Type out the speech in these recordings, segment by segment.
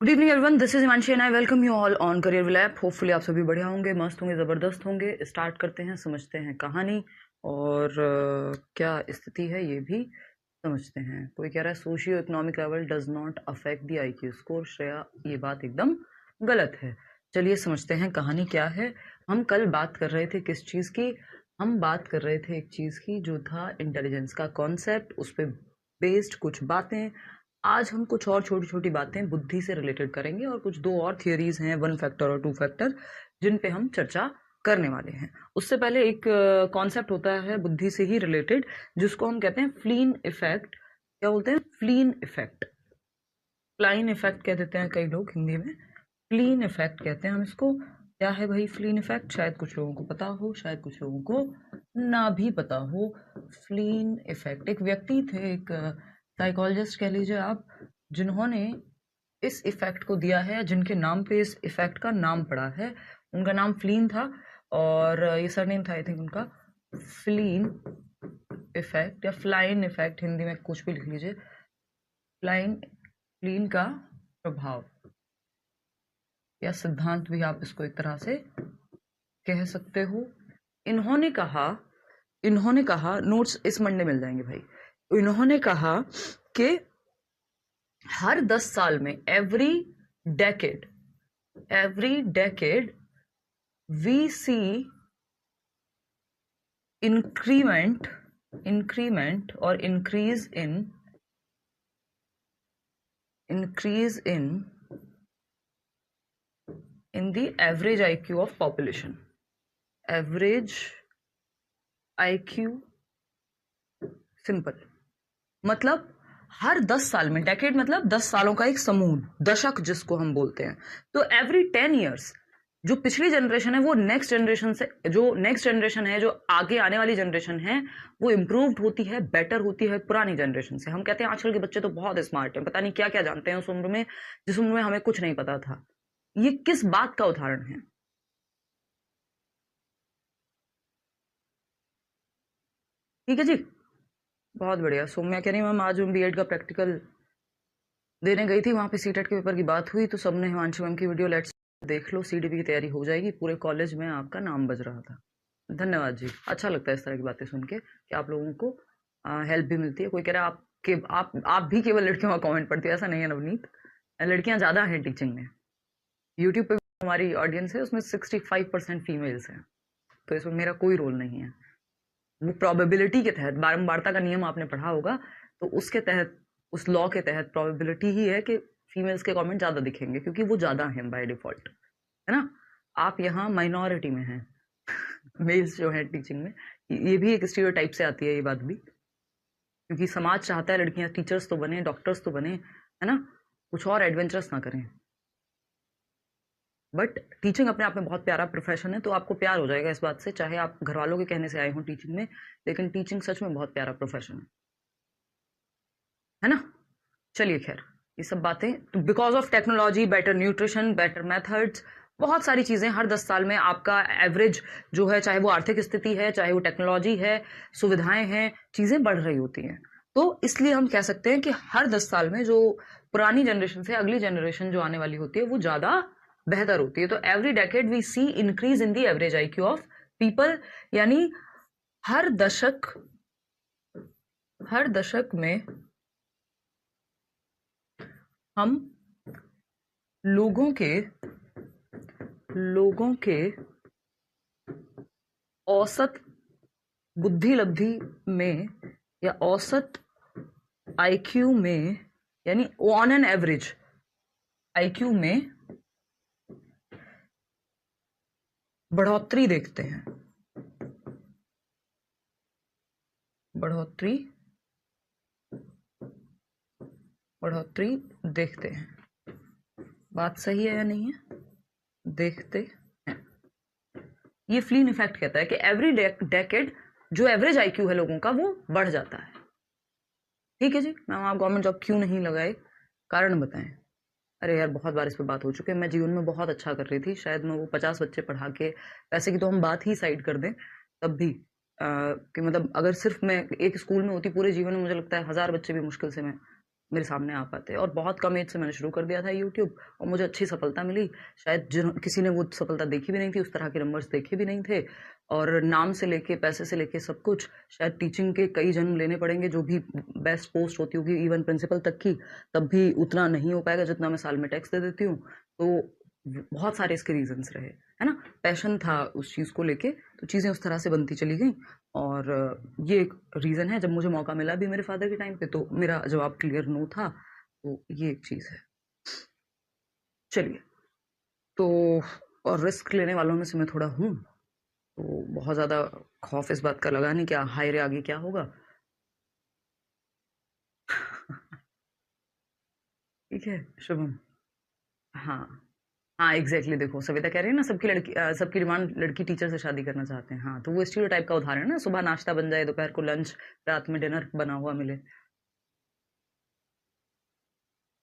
Good evening everyone, this is Himanshi and I welcome you all on career will app. Hopefully आप सभी बढ़िया होंगे, मस्त होंगे, ज़बरदस्त होंगे। स्टार्ट करते हैं, समझते हैं कहानी और क्या स्थिति है ये भी समझते हैं। कोई कह रहा है socio economic level does not affect the IQ score. Shreya, ये बात एकदम गलत है। चलिए समझते हैं कहानी क्या है। हम कल बात कर रहे थे किस चीज़ की? हम बात कर रहे थे एक चीज़ की जो था इंटेलिजेंस का कॉन्सेप्ट, उस पर बेस्ड कुछ बातें। आज हम कुछ और छोटी छोटी बातें बुद्धि से रिलेटेड करेंगे और कुछ दो और थियरीज हैं, 1 फैक्टर और 2 फैक्टर, जिन पे हम चर्चा करने वाले हैं। उससे पहले एक कॉन्सेप्ट होता है बुद्धि से ही रिलेटेड, जिसको हम कहते हैं फ्लीन इफेक्ट। क्या बोलते हैं? फ्लीन इफेक्ट। फ्लाइन इफेक्ट कह देते हैं कई लोग हिंदी में, फ्लीन इफेक्ट कहते हैं हम इसको। क्या है भाई फ्लीन इफेक्ट? शायद कुछ लोगों को पता हो, शायद कुछ लोगों को ना भी पता हो। फ्लीन इफेक्ट, एक व्यक्ति थे, एक साइकोलॉजिस्ट कह लीजिए आप, जिन्होंने इस इफेक्ट को दिया है, जिनके नाम पे इस इफेक्ट का नाम पड़ा है। उनका नाम फ्लीन था और ये सरनेम था आई थिंक उनका, फ्लीन इफेक्ट या फ्लाइन इफेक्ट, हिंदी में कुछ भी लिख लीजिए। फ्लीन का प्रभाव या सिद्धांत भी आप इसको एक तरह से कह सकते हो। इन्होंने कहा नोट्स इस मंडे मिल जाएंगे भाई। इन्होंने कहा कि हर 10 साल में every decade we see increment और increase in the average IQ of population. Average IQ, simple मतलब हर 10 साल में, डेकेड मतलब 10 सालों का एक समूह, दशक जिसको हम बोलते हैं। तो एवरी 10 ईयर्स जो पिछली जनरेशन है वो नेक्स्ट जनरेशन से, जो नेक्स्ट जनरेशन है, जो आगे आने वाली जनरेशन है, वो इम्प्रूव्ड होती है, बेटर होती है पुरानी जनरेशन से। हम कहते हैं आजकल के बच्चे तो बहुत स्मार्ट हैं, पता नहीं क्या क्या जानते हैं उस उम्र में, जिस उम्र में हमें कुछ नहीं पता था। ये किस बात का उदाहरण है? ठीक है जी, बहुत बढ़िया। सौम्या कह रही मैम आज मैं बीएड का प्रैक्टिकल देने गई थी, वहाँ पे सीटेट के पेपर की बात हुई तो सबने हिमांशु मैम की वीडियो लेट्स देख लो, सीडीपी की तैयारी हो जाएगी, पूरे कॉलेज में आपका नाम बज रहा था। धन्यवाद जी, अच्छा लगता है इस तरह की बातें सुन के कि आप लोगों को हेल्प भी मिलती है। कोई कह रहा है आप भी केवल लड़कियों का कमेंट पढ़ती है, ऐसा नहीं है नवनीत, लड़कियां ज़्यादा हैं टीचिंग में। यूट्यूब पे हमारी ऑडियंस है, उसमें 65% फीमेल्स हैं, तो इसमें मेरा कोई रोल नहीं है। वो प्रोबेबिलिटी के तहत, बारंबारता का नियम आपने पढ़ा होगा, तो उसके तहत, उस लॉ के तहत प्रोबेबिलिटी ही है कि फीमेल्स के कमेंट ज़्यादा दिखेंगे, क्योंकि वो ज़्यादा हैं बाय डिफॉल्ट, है ना। आप यहाँ माइनॉरिटी में हैं मेल्स जो है टीचिंग में। ये भी एक स्टीरियोटाइप से आती है ये बात भी, क्योंकि समाज चाहता है लड़कियां टीचर्स तो बने, डॉक्टर्स तो बने, है ना, कुछ और एडवेंचरस ना करें। बट टीचिंग अपने आप में बहुत प्यारा प्रोफेशन है, तो आपको प्यार हो जाएगा इस बात से, चाहे आप घर वालों के कहने से आए हों टीचिंग में, लेकिन टीचिंग सच में बहुत प्यारा प्रोफेशन है ना। चलिए खैर, ये सब बातें तो because of technology, better nutrition, better methods, बहुत सारी चीज़ें हर 10 साल में आपका एवरेज जो है, चाहे वो आर्थिक स्थिति है, चाहे वो टेक्नोलॉजी है, सुविधाएं हैं, चीज़ें बढ़ रही होती हैं। तो इसलिए हम कह सकते हैं कि हर 10 साल में जो पुरानी जनरेशन से अगली जनरेशन जो आने वाली होती है वो ज़्यादा बेहतर होती है। तो every decade we see increase in the average IQ of people, यानी हर दशक में हम लोगों के औसत बुद्धि लब्धि में या औसत IQ में, यानी ऑन एन एवरेज IQ में बढ़ोतरी देखते हैं। बढ़ोतरी देखते हैं। बात सही है या नहीं है? देखते हैं। ये फ्लीन इफेक्ट कहता है कि एवरी डेकेड जो एवरेज IQ है लोगों का वो बढ़ जाता है। ठीक है जी मैम, आप गवर्नमेंट जॉब क्यों नहीं लगाए, कारण बताएं। अरे यार बहुत बार इस पर बात हो चुकी है, मैं जीवन में बहुत अच्छा कर रही थी, शायद मैं वो 50 बच्चे पढ़ा के, पैसे की तो हम बात ही साइड कर दें तब भी कि मतलब अगर सिर्फ मैं एक स्कूल में होती पूरे जीवन में, मुझे लगता है 1000 बच्चे भी मुश्किल से मैं मेरे सामने आ पाते। और बहुत कम एज से मैंने शुरू कर दिया था यूट्यूब और मुझे अच्छी सफलता मिली। शायद किसी ने वो सफलता देखी भी नहीं थी, उस तरह के नंबर्स देखे भी नहीं थे। और नाम से लेके पैसे से लेके सब कुछ, शायद टीचिंग के कई जन्म लेने पड़ेंगे, जो भी बेस्ट पोस्ट होती होगी इवन प्रिंसिपल तक की, तब भी उतना नहीं हो पाएगा जितना मैं साल में टैक्स दे देती हूँ। तो बहुत सारे इसके रीजंस रहे, है ना। पैशन था उस चीज़ को लेके, तो चीज़ें उस तरह से बनती चली गई। और ये एक रीज़न है। जब मुझे मौका मिला भी मेरे फादर के टाइम पे, तो मेरा जवाब क्लियर नो था। तो ये एक चीज़ है। चलिए, तो और रिस्क लेने वालों में से मैं थोड़ा हूँ, तो बहुत ज़्यादा खौफ इस बात का लगा नहीं क्या हाय रे आगे क्या होगा। ठीक है शुभम। हाँ हाँ एग्जैक्टली। देखो सविता कह रही है ना, सबकी डिमांड लड़की टीचर से शादी करना चाहते हैं। हाँ, तो वो स्टीरियोटाइप का उदाहरण है ना, सुबह नाश्ता बन जाए, दोपहर को लंच, रात में डिनर बना हुआ मिले।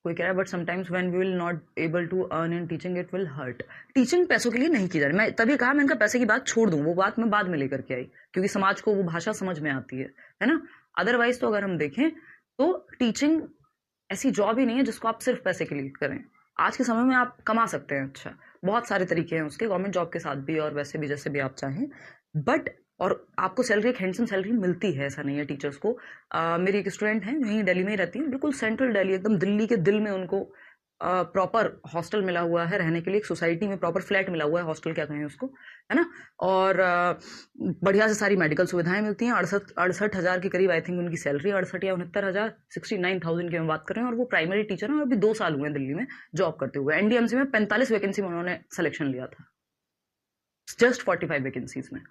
कोई कह रहा है but sometimes when we will not able to earn in teaching it will hurt. Teaching पैसों के लिए नहीं की जा रही। मैं तभी कहा, मैंने कहा पैसे की बात छोड़ दूं, वो बात मैं बाद में लेकर के आई, क्योंकि समाज को वो भाषा समझ में आती है ना। अदरवाइज तो अगर हम देखें तो टीचिंग ऐसी जॉब ही नहीं है जिसको आप सिर्फ पैसे के लिए करें। आज के समय में आप कमा सकते हैं अच्छा, बहुत सारे तरीके हैं उसके, गवर्नमेंट जॉब के साथ भी और वैसे भी जैसे भी आप चाहें। बट और आपको सैलरी, एक हैंडसम सैलरी मिलती है, ऐसा नहीं है टीचर्स को। मेरी एक स्टूडेंट है, यहीं दिल्ली में ही रहती है, बिल्कुल सेंट्रल दिल्ली, एकदम दिल्ली के दिल में उनको प्रॉपर हॉस्टल मिला हुआ है रहने के लिए, एक सोसाइटी में प्रॉपर फ्लैट मिला हुआ है, हॉस्टल क्या कहें उसको, है ना। और बढ़िया से सारी मेडिकल सुविधाएं मिलती हैं। 68,000 के करीब आई थिंक उनकी सैलरी, 68 या 69,000, 69,000 की मैं बात कर रहे हैं। और वो प्राइमरी टीचर हैं और अभी 2 साल हुए हैं दिल्ली में जॉब करते हुए। एनडीएमसी में 45 वैकेंसी में उन्होंने सिलेक्शन लिया था, जस्ट 45 वैकेंसीज में।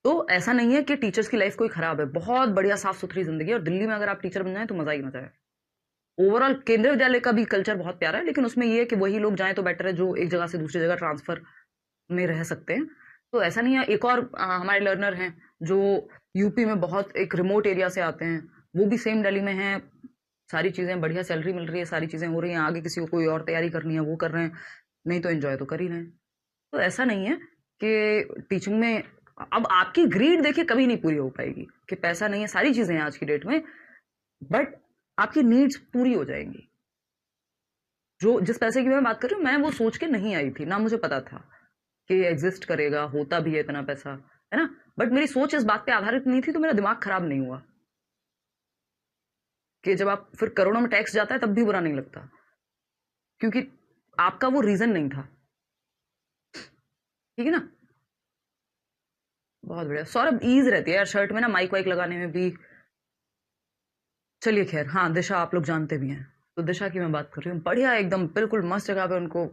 तो ऐसा नहीं है कि टीचर्स की लाइफ कोई खराब है, बहुत बढ़िया साफ सुथरी जिंदगी है। और दिल्ली में अगर आप टीचर बन जाए तो मजा ही मजा है। ओवरऑल केंद्रीय विद्यालय का भी कल्चर बहुत प्यारा है, लेकिन उसमें ये है कि वही लोग जाएं तो बेटर है जो एक जगह से दूसरी जगह ट्रांसफर में रह सकते हैं। तो ऐसा नहीं है। एक और हमारे लर्नर हैं जो यूपी में बहुत एक रिमोट एरिया से आते हैं, वो भी सेम दिल्ली में हैं, सारी चीज़ें बढ़िया, सैलरी मिल रही है, सारी चीज़ें हो रही हैं। आगे किसी को कोई और तैयारी करनी है वो कर रहे हैं, नहीं तो एंजॉय तो कर ही रहे हैं। तो ऐसा नहीं है कि टीचिंग में अब आपकी ग्रीड देखिए कभी नहीं पूरी हो पाएगी, कि पैसा नहीं है, सारी चीज़ें हैं आज की डेट में, बट आपकी नीड्स पूरी हो जाएंगी। जो जिस पैसे की मैं बात कर रही हूँ, मैं वो सोच के नहीं आई थी, ना मुझे पता था कि एग्जिस्ट करेगा, होता भी है इतना पैसा, है ना। बट मेरी सोच इस बात पे आधारित नहीं थी, तो मेरा दिमाग खराब नहीं हुआ। कि जब आप फिर करोड़ों में टैक्स जाता है तब भी बुरा नहीं लगता, क्योंकि आपका वो रीजन नहीं था। ठीक है ना। बहुत बढ़िया। सौरभ, ईज रहती है यार शर्ट में ना, माइक वाइक लगाने में भी। चलिए खैर, हाँ दिशा आप लोग जानते भी हैं, तो दिशा की मैं बात कर रही हूँ। बढ़िया एकदम बिल्कुल मस्त जगह पे उनको,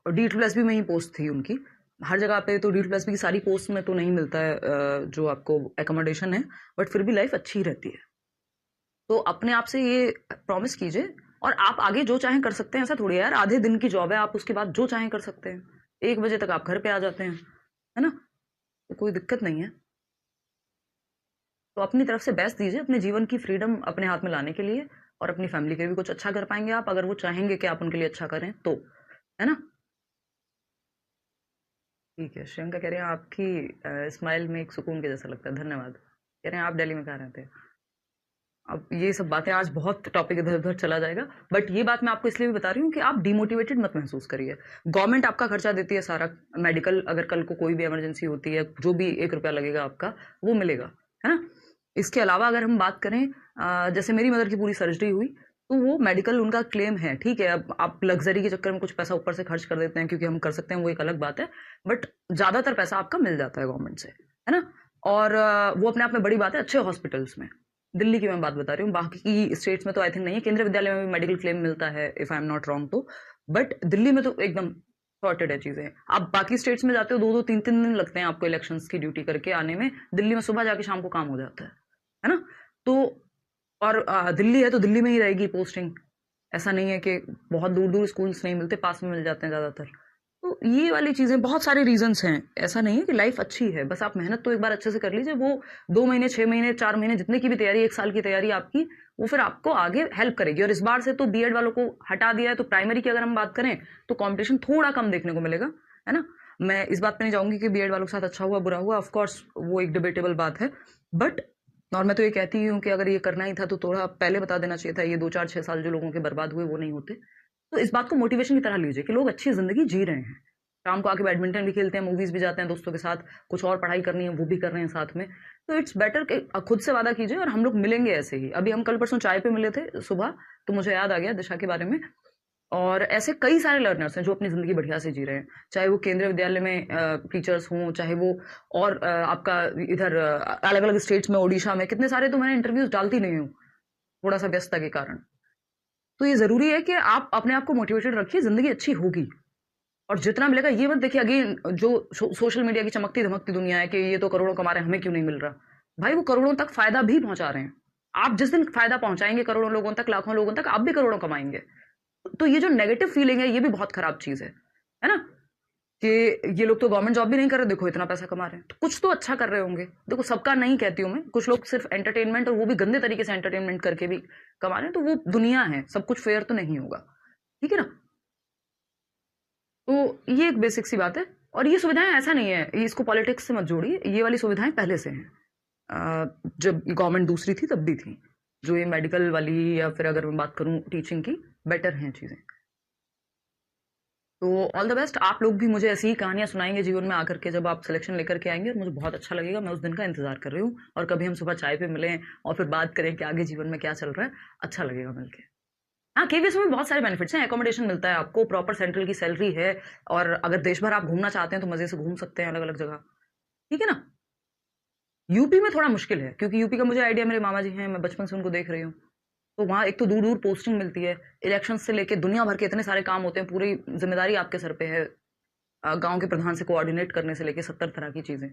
D+B में ही पोस्ट थी उनकी। हर जगह पे तो D+B की सारी पोस्ट में तो नहीं मिलता है जो आपको एकोमोडेशन है, बट फिर भी लाइफ अच्छी रहती है। तो अपने आप से ये प्रॉमिस कीजिए, और आप आगे जो चाहें कर सकते हैं। ऐसा थोड़ी है यार, आधे दिन की जॉब है, आप उसके बाद जो चाहें कर सकते हैं। 1 बजे तक आप घर पे आ जाते हैं, है ना, तो कोई दिक्कत नहीं है। तो अपनी तरफ से बेस्ट दीजिए अपने जीवन की फ्रीडम अपने हाथ में लाने के लिए, और अपनी फैमिली के लिए भी कुछ अच्छा कर पाएंगे आप, अगर वो चाहेंगे कि आप उनके लिए अच्छा करें तो, है ना। ठीक है। श्रियंका कह रहे हैं आपकी स्माइल में एक सुकून के जैसा लगता है, धन्यवाद। कह रहे हैं आप दिल्ली में कहाँ रहते हैं। अब ये सब बातें, आज बहुत टॉपिक इधर उधर चला जाएगा, बट ये बात मैं आपको इसलिए भी बता रही हूँ कि आप डिमोटिवेटेड मत महसूस करिए। गवर्नमेंट आपका खर्चा देती है सारा, मेडिकल, अगर कल को कोई भी इमरजेंसी होती है, जो भी 1 रुपया लगेगा आपका वो मिलेगा, है ना। इसके अलावा अगर हम बात करें, जैसे मेरी मदर की पूरी सर्जरी हुई, तो वो मेडिकल उनका क्लेम है, ठीक है। अब आप लग्जरी के चक्कर में कुछ पैसा ऊपर से खर्च कर देते हैं क्योंकि हम कर सकते हैं, वो एक अलग बात है, बट ज्यादातर पैसा आपका मिल जाता है गवर्नमेंट से, है ना। और वो अपने आप में बड़ी बात है अच्छे हॉस्पिटल्स में। दिल्ली की मैं बात बता रही हूँ, बाकी की स्टेट्स में तो आई थिंक नहीं है। केंद्रीय विद्यालय में भी मेडिकल क्लेम मिलता है, if I am not wrong तो, बट दिल्ली में तो एकदम सॉर्टेड है चीजें। आप बाकी स्टेट्स में जाते हो, 2-2 3-3 दिन लगते हैं आपको इलेक्शंस की ड्यूटी करके आने में। दिल्ली में सुबह जाके शाम को काम हो जाता है ना। तो और दिल्ली है तो दिल्ली में ही रहेगी पोस्टिंग, ऐसा नहीं है कि बहुत दूर दूर स्कूल्स नहीं मिलते, पास में मिल जाते हैं ज्यादातर। तो ये वाली चीजें, बहुत सारे रीजंस हैं। ऐसा नहीं है कि लाइफ अच्छी है, बस आप मेहनत तो एक बार अच्छे से कर लीजिए। वो 2 महीने, 6 महीने, 4 महीने, जितने की भी तैयारी, 1 साल की तैयारी आपकी, वो फिर आपको आगे हेल्प करेगी। और इस बार से तो बीएड वालों को हटा दिया है, तो प्राइमरी की अगर हम बात करें तो कॉम्पिटिशन थोड़ा कम देखने को मिलेगा, है ना। मैं इस बात पे नहीं जाऊंगी कि बीएड वालों के साथ अच्छा हुआ बुरा हुआ, ऑफकोर्स वो एक डिबेटेबल बात है, बट और मैं तो ये कहती हूँ कि अगर ये करना ही था तो थोड़ा पहले बता देना चाहिए था, ये 2 4 6 साल जो लोगों के बर्बाद हुए वो नहीं होते। तो इस बात को मोटिवेशन की तरह लीजिए कि लोग अच्छी जिंदगी जी रहे हैं, शाम को आके बैडमिंटन भी खेलते हैं, मूवीज भी जाते हैं दोस्तों के साथ, कुछ और पढ़ाई करनी है वो भी कर रहे हैं साथ में। तो इट्स बेटर कि खुद से वादा कीजिए और हम लोग मिलेंगे ऐसे ही। अभी हम कल परसों चाय पे मिले थे सुबह, तो मुझे याद आ गया दिशा के बारे में। और ऐसे कई सारे लर्नर्स हैं जो अपनी ज़िंदगी बढ़िया से जी रहे हैं, चाहे वो केंद्रीय विद्यालय में टीचर्स हों, चाहे वो और आपका इधर अलग अलग स्टेट्स में, ओडिशा में, कितने सारे तो मैंने इंटरव्यूज डालती नहीं हूँ थोड़ा सा व्यस्तता के कारण। तो ये ज़रूरी है कि आप अपने आप को मोटिवेटेड रखिए, ज़िंदगी अच्छी होगी और जितना मिलेगा ये मत देखिए। अगेन जो सोशल मीडिया की चमकती धमकती दुनिया है कि ये तो करोड़ों कमा रहे हैं, हमें क्यों नहीं मिल रहा। भाई वो करोड़ों तक फायदा भी पहुंचा रहे हैं। आप जिस दिन फायदा पहुंचाएंगे करोड़ों लोगों तक, लाखों लोगों तक, आप भी करोड़ों कमाएंगे। तो ये जो नेगेटिव फीलिंग है ये भी बहुत खराब चीज है ना, कि ये लोग तो गवर्नमेंट जॉब भी नहीं कर रहे, देखो इतना पैसा कमा रहे हैं, तो कुछ तो अच्छा कर रहे होंगे। देखो सबका नहीं कहती हूँ मैं, कुछ लोग सिर्फ एंटरटेनमेंट और वो भी गंदे तरीके से एंटरटेनमेंट करके भी कमा रहे हैं, तो वो दुनिया है, सब कुछ फेयर तो नहीं होगा, ठीक है ना। तो ये एक बेसिक सी बात है। और ये सुविधाएं ऐसा नहीं है, ये इसको पॉलिटिक्स से मत जोड़िए, ये वाली सुविधाएं पहले से हैं। जब गवर्नमेंट दूसरी थी तब भी थी, जो ये मेडिकल वाली या फिर अगर मैं बात करूं टीचिंग की, बेटर हैं चीजें। तो ऑल द बेस्ट। आप लोग भी मुझे ऐसी ही कहानियां सुनाएंगे जीवन में आकर के, जब आप सिलेक्शन लेकर के आएंगे, और मुझे बहुत अच्छा लगेगा। मैं उस दिन का इंतजार कर रही हूँ, और कभी हम सुबह चाय पे मिलें और फिर बात करें कि आगे जीवन में क्या चल रहा है, अच्छा लगेगा मिलके। हाँ, केवीएस में बहुत सारे बेनिफिट्स हैं, एकोमोडेशन मिलता है आपको, प्रॉपर सेंट्रल की सैलरी है, और अगर देश भर आप घूमना चाहते हैं तो मजे से घूम सकते हैं अलग अलग जगह, ठीक है ना। यूपी में थोड़ा मुश्किल है, क्योंकि यूपी का मुझे आइडिया, मेरे मामा जी हैं, मैं बचपन से उनको देख रही हूँ। तो वहाँ एक तो दूर दूर पोस्टिंग मिलती है, इलेक्शन से लेके दुनिया भर के इतने सारे काम होते हैं, पूरी जिम्मेदारी आपके सर पे है, गांव के प्रधान से कोऑर्डिनेट करने से लेके 70 तरह की चीजें,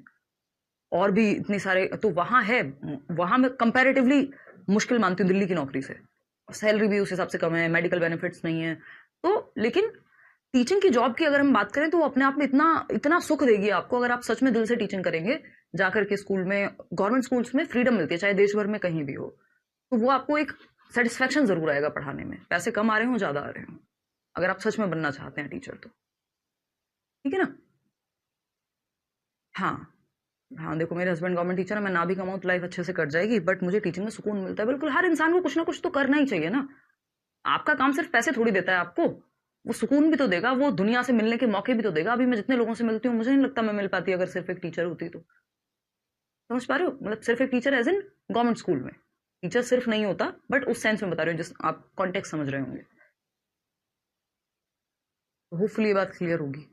और भी इतनी सारे, तो वहाँ है। वहाँ मैं कंपैरेटिवली मुश्किल मानती हूँ दिल्ली की नौकरी से, सैलरी भी उस हिसाब से कम है, मेडिकल बेनिफिट्स नहीं है। तो लेकिन टीचिंग की जॉब की अगर हम बात करें तो वो अपने आप में इतना इतना सुख देगी आपको, अगर आप सच में दिल से टीचिंग करेंगे जाकर के स्कूल में। गवर्नमेंट स्कूल्स में फ्रीडम मिलती है, चाहे देश भर में कहीं भी हो, तो वो आपको एक सेटिस्फेक्शन जरूर आएगा पढ़ाने में, पैसे कम आ रहे हो ज्यादा आ रहे हो, अगर आप सच में बनना चाहते हैं टीचर तो, ठीक है ना। हाँ, हाँ, देखो मेरे हस्बैंड गवर्नमेंट टीचर है, मैं ना भी कमाऊँ तो लाइफ अच्छे से कट जाएगी, बट मुझे टीचिंग में सुकून मिलता है। बिल्कुल हर इंसान को कुछ ना कुछ तो करना ही चाहिए ना। आपका काम सिर्फ पैसे थोड़ी देता है आपको, वो सुकून भी तो देगा, वो दुनिया से मिलने के मौके भी तो देगा। अभी मैं जितने लोगों से मिलती हूँ, मुझे नहीं लगता मैं मिल पाती अगर सिर्फ एक टीचर होती तो। समझ पा रहे हो, मतलब सिर्फ एक teacher as in government school में, टीचर सिर्फ नहीं होता, बट उस सेंस में बता रही हूँ जिस आप कॉन्टेक्स्ट समझ रहे होंगे। होपफुली ये बात क्लियर होगी।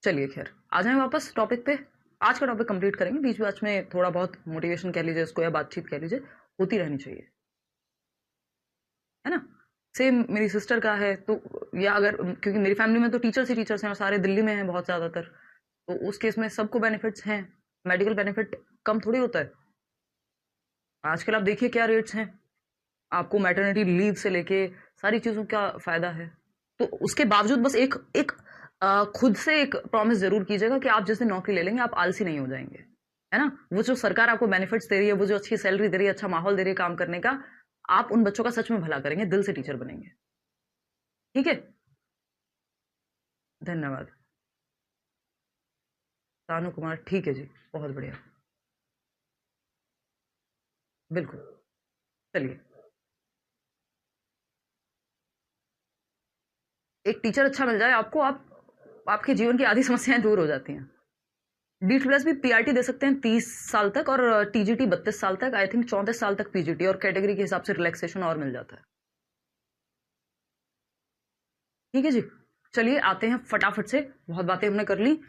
चलिए खैर, आ जाए वापस टॉपिक पे। आज का टॉपिक कंप्लीट करेंगे, बीच बीच में थोड़ा बहुत मोटिवेशन कह लीजिए इसको, या बातचीत कह लीजिए, होती रहनी चाहिए, है ना। सेम मेरी सिस्टर का है, तो या अगर, क्योंकि मेरी फैमिली में तो टीचर्स ही टीचर्स हैं और सारे दिल्ली में हैं बहुत ज़्यादातर, तो उस केस में सबको बेनिफिट्स हैं। मेडिकल बेनिफिट कम थोड़ी होता है। आजकल आप देखिए क्या रेट्स हैं, आपको मैटरनिटी लीव से लेके सारी चीज़ों का फ़ायदा है। तो उसके बावजूद बस एक एक खुद से एक प्रॉमिस जरूर कीजिएगा कि आप जिस दिन नौकरी ले लेंगे आप आलसी नहीं हो जाएंगे, है ना। वो जो सरकार आपको बेनिफिट्स दे रही है, वो जो अच्छी सैलरी दे रही है, अच्छा माहौल दे रही है काम करने का, आप उन बच्चों का सच में भला करेंगे, दिल से टीचर बनेंगे, ठीक है। धन्यवाद। तानु कुमार, ठीक है जी, बहुत बढ़िया, बिल्कुल। चलिए, एक टीचर अच्छा मिल जाए आपको, आप आपके जीवन की आधी समस्याएं दूर हो जाती हैं। डीट प्लस भी पीआरटी दे सकते हैं 30 साल तक, और टीजीटी 32 साल तक, आई थिंक 34 साल तक पीजीटी, और कैटेगरी के हिसाब से रिलैक्सेशन और मिल जाता है, ठीक है जी। चलिए आते हैं फटाफट से, बहुत बातें हमने कर ली,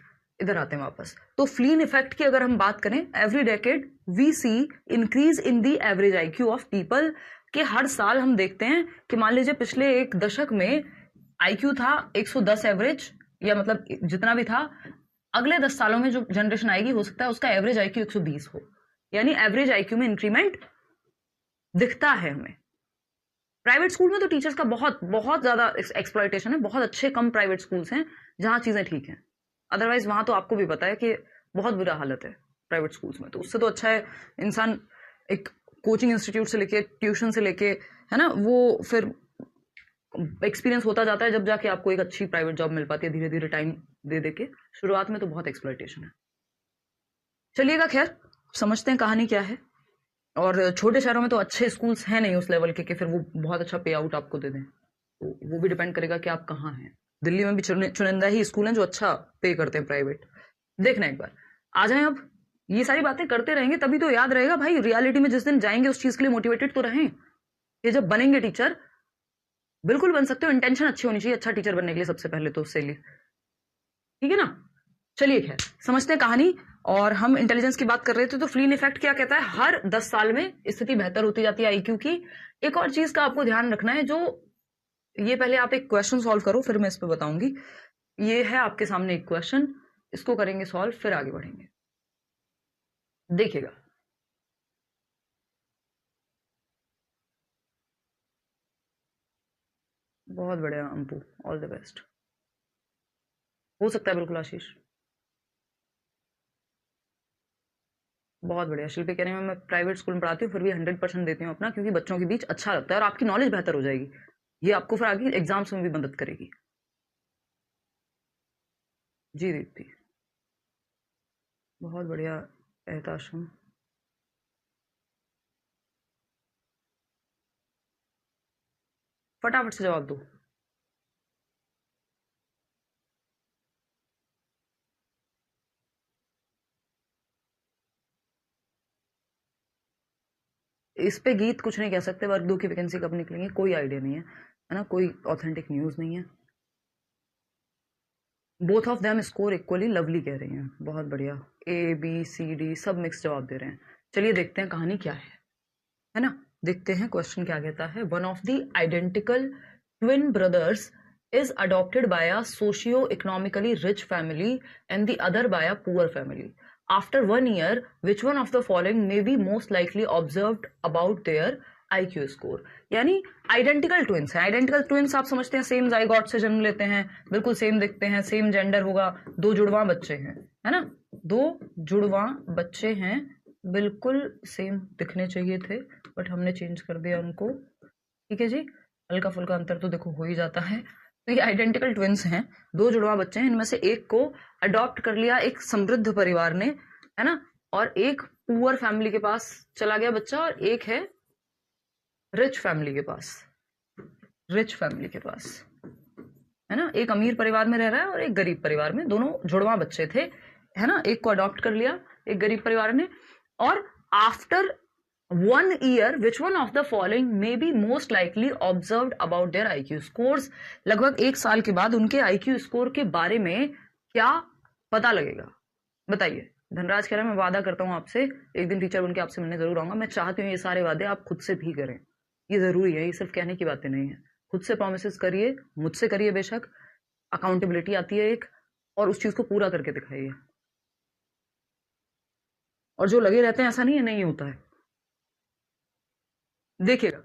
इधर आते हैं वापस। तो फ्लीन इफेक्ट की अगर हम बात करें, every decade we see increase in the average IQ of people, के हर साल हम देखते हैं कि मान लीजिए पिछले एक दशक में आईक्यू था 110 एवरेज, या मतलब जितना भी था, अगले 10 सालों में जो जनरेशन आएगी हो सकता है उसका एवरेज आईक्यू 120 हो, यानी एवरेज आईक्यू में इंक्रीमेंट दिखता है हमें। प्राइवेट स्कूल में तो टीचर्स का बहुत बहुत ज्यादा एक्सप्लॉयटेशन है, बहुत अच्छे कम प्राइवेट स्कूल्स हैं जहां चीजें ठीक हैं, अदरवाइज वहां तो आपको भी पता है कि बहुत बुरा हालत है प्राइवेट स्कूल्स में। तो उससे तो अच्छा है इंसान एक कोचिंग इंस्टीट्यूट से लेके, ट्यूशन से लेके, है ना, वो फिर एक्सपीरियंस होता जाता है, जब जाके आपको एक अच्छी प्राइवेट जॉब मिल पाती है धीरे धीरे टाइम दे दे के। शुरुआत में तो बहुत एक्सप्लॉयटेशन है। चलिएगा खैर, समझते हैं कहानी क्या है। और छोटे शहरों में तो अच्छे स्कूल्स हैं नहीं उस लेवल के कि फिर वो बहुत अच्छा पे आउट आपको दे दें, तो वो भी डिपेंड करेगा कि आप कहाँ हैं। दिल्ली में भी चुनिंदा ही स्कूल हैं जो अच्छा पे करते हैं प्राइवेट। देखना एक बार, आ जाएं। अब ये सारी बातें करते रहेंगे तभी तो याद रहेगा भाई। रियलिटी में जिस दिन जाएंगे उस चीज के लिए मोटिवेटेड तो रहें। ये जब बनेंगे टीचर, बिल्कुल बन सकते हो, इंटेंशन अच्छी होनी चाहिए अच्छा टीचर बनने के लिए सबसे पहले तो उससे लिए, ठीक है ना। चलिए खैर समझते हैं कहानी। और हम इंटेलिजेंस की बात कर रहे थे, तो फ्लीन इफेक्ट क्या कहता है, हर 10 साल में स्थिति बेहतर होती जाती है आईक्यू की। एक और चीज का आपको ध्यान रखना है, जो ये पहले आप एक क्वेश्चन सॉल्व करो फिर मैं इस पे बताऊंगी। ये है आपके सामने एक क्वेश्चन, इसको करेंगे सॉल्व फिर आगे बढ़ेंगे, देखिएगा। बहुत बढ़िया अंपू, ऑल द बेस्ट। हो सकता है बिल्कुल आशीष, बहुत बढ़िया। शिल्पी कह रही हूँ मैं प्राइवेट स्कूल में पढ़ाती हूँ फिर भी 100% देती हूँ अपना, क्योंकि बच्चों के बीच अच्छा लगता है और आपकी नॉलेज बेहतर हो जाएगी। ये आपको फिर आगे एग्जाम्स में भी मदद करेगी। जी दीप्ति, बहुत बढ़िया एहताशम। फटाफट से जवाब दो। इस पे गीत कुछ नहीं कह सकते, वर्ग 2 की वैकेंसी कब निकलेंगी कोई आइडिया नहीं है ना, कोई ऑथेंटिक न्यूज नहीं है। Both of them score equally lovely कह रही हैं, बहुत बढ़िया। ए बी सी डी सब मिक्स जवाब दे रहे हैं। चलिए देखते हैं कहानी क्या है ना। देखते हैं क्वेश्चन क्या कहता है। One of the identical twin brothers is adopted by a socio-economically rich family and the other by a poor family. After 1 year, which one of the following may be most likely observed about their IQ score? यानी identical twins है। Identical twins आप समझते हैं same zygote से जन्म लेते हैं, बिल्कुल सेम दिखते हैं, सेम जेंडर होगा, दो जुड़वा बच्चे हैं, है ना, दो जुड़वा बच्चे हैं, बिल्कुल सेम दिखने चाहिए थे बट हमने चेंज कर दिया उनको, ठीक है जी। हल्का फुल्का अंतर तो देखो हो ही जाता है। तो ये आइडेंटिकल ट्विंस हैं, दो जुड़वा बच्चे हैं, इनमें से एक को अडॉप्ट कर लिया एक समृद्ध परिवार ने, है ना, और एक पुअर फैमिली के पास चला गया बच्चा, और एक है रिच फैमिली के पास, रिच फैमिली के पास, है ना। एक अमीर परिवार में रह रहा है और एक गरीब परिवार में, दोनों जुड़वा बच्चे थे, है ना। एक को अडॉप्ट कर लिया एक गरीब परिवार ने, और after 1 year which one of the following may be most likely observed about their IQ scores? लगभग 1 साल के बाद उनके IQ स्कोर के बारे में क्या पता लगेगा, बताइए। धनराज कह रहा है मैं वादा करता हूँ आपसे एक दिन टीचर बनके आपसे मिलने जरूर आऊंगा। मैं चाहती हूँ ये सारे वादे आप खुद से भी करें, ये जरूरी है, ये सिर्फ कहने की बातें नहीं है। खुद से प्रोमिस करिए, मुझसे करिए बेशक, अकाउंटेबिलिटी आती है एक, और उस चीज को पूरा करके दिखाइए। और जो लगे रहते हैं ऐसा नहीं है नहीं होता है, देखिएगा।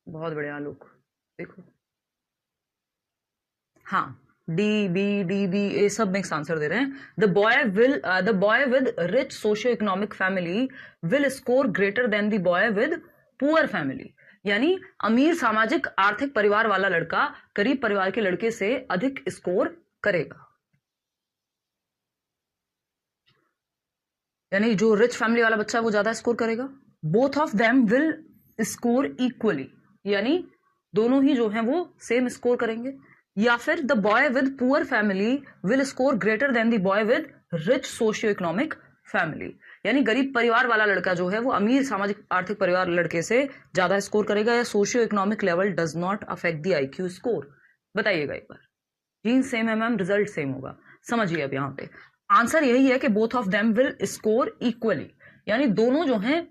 बहुत बढ़िया आलोक, देखो हाँ, डी बी ए सब मिक्स आंसर दे रहे हैं। The boy with rich socio economic family will score greater than the boy with poor family. यानी अमीर सामाजिक आर्थिक परिवार वाला लड़का गरीब परिवार के लड़के से अधिक स्कोर करेगा। यानी जो रिच फैमिली वाला बच्चा है वो ज्यादा स्कोर करेगा। Both of them will score equally, यानी दोनों ही जो हैं वो सेम स्कोर करेंगे। या फिर the boy with poor family will score greater than the boy with rich socio economic family. यानी गरीब परिवार वाला लड़का जो है वो अमीर सामाजिक आर्थिक परिवार लड़के से ज्यादा स्कोर करेगा, या socio economic level does not affect the IQ score. बताइएगा एक बार। जीन सेम है मैम, रिजल्ट सेम होगा। समझिए अब यहाँ पे आंसर यही है कि both of them will score equally, यानी दोनों जो हैं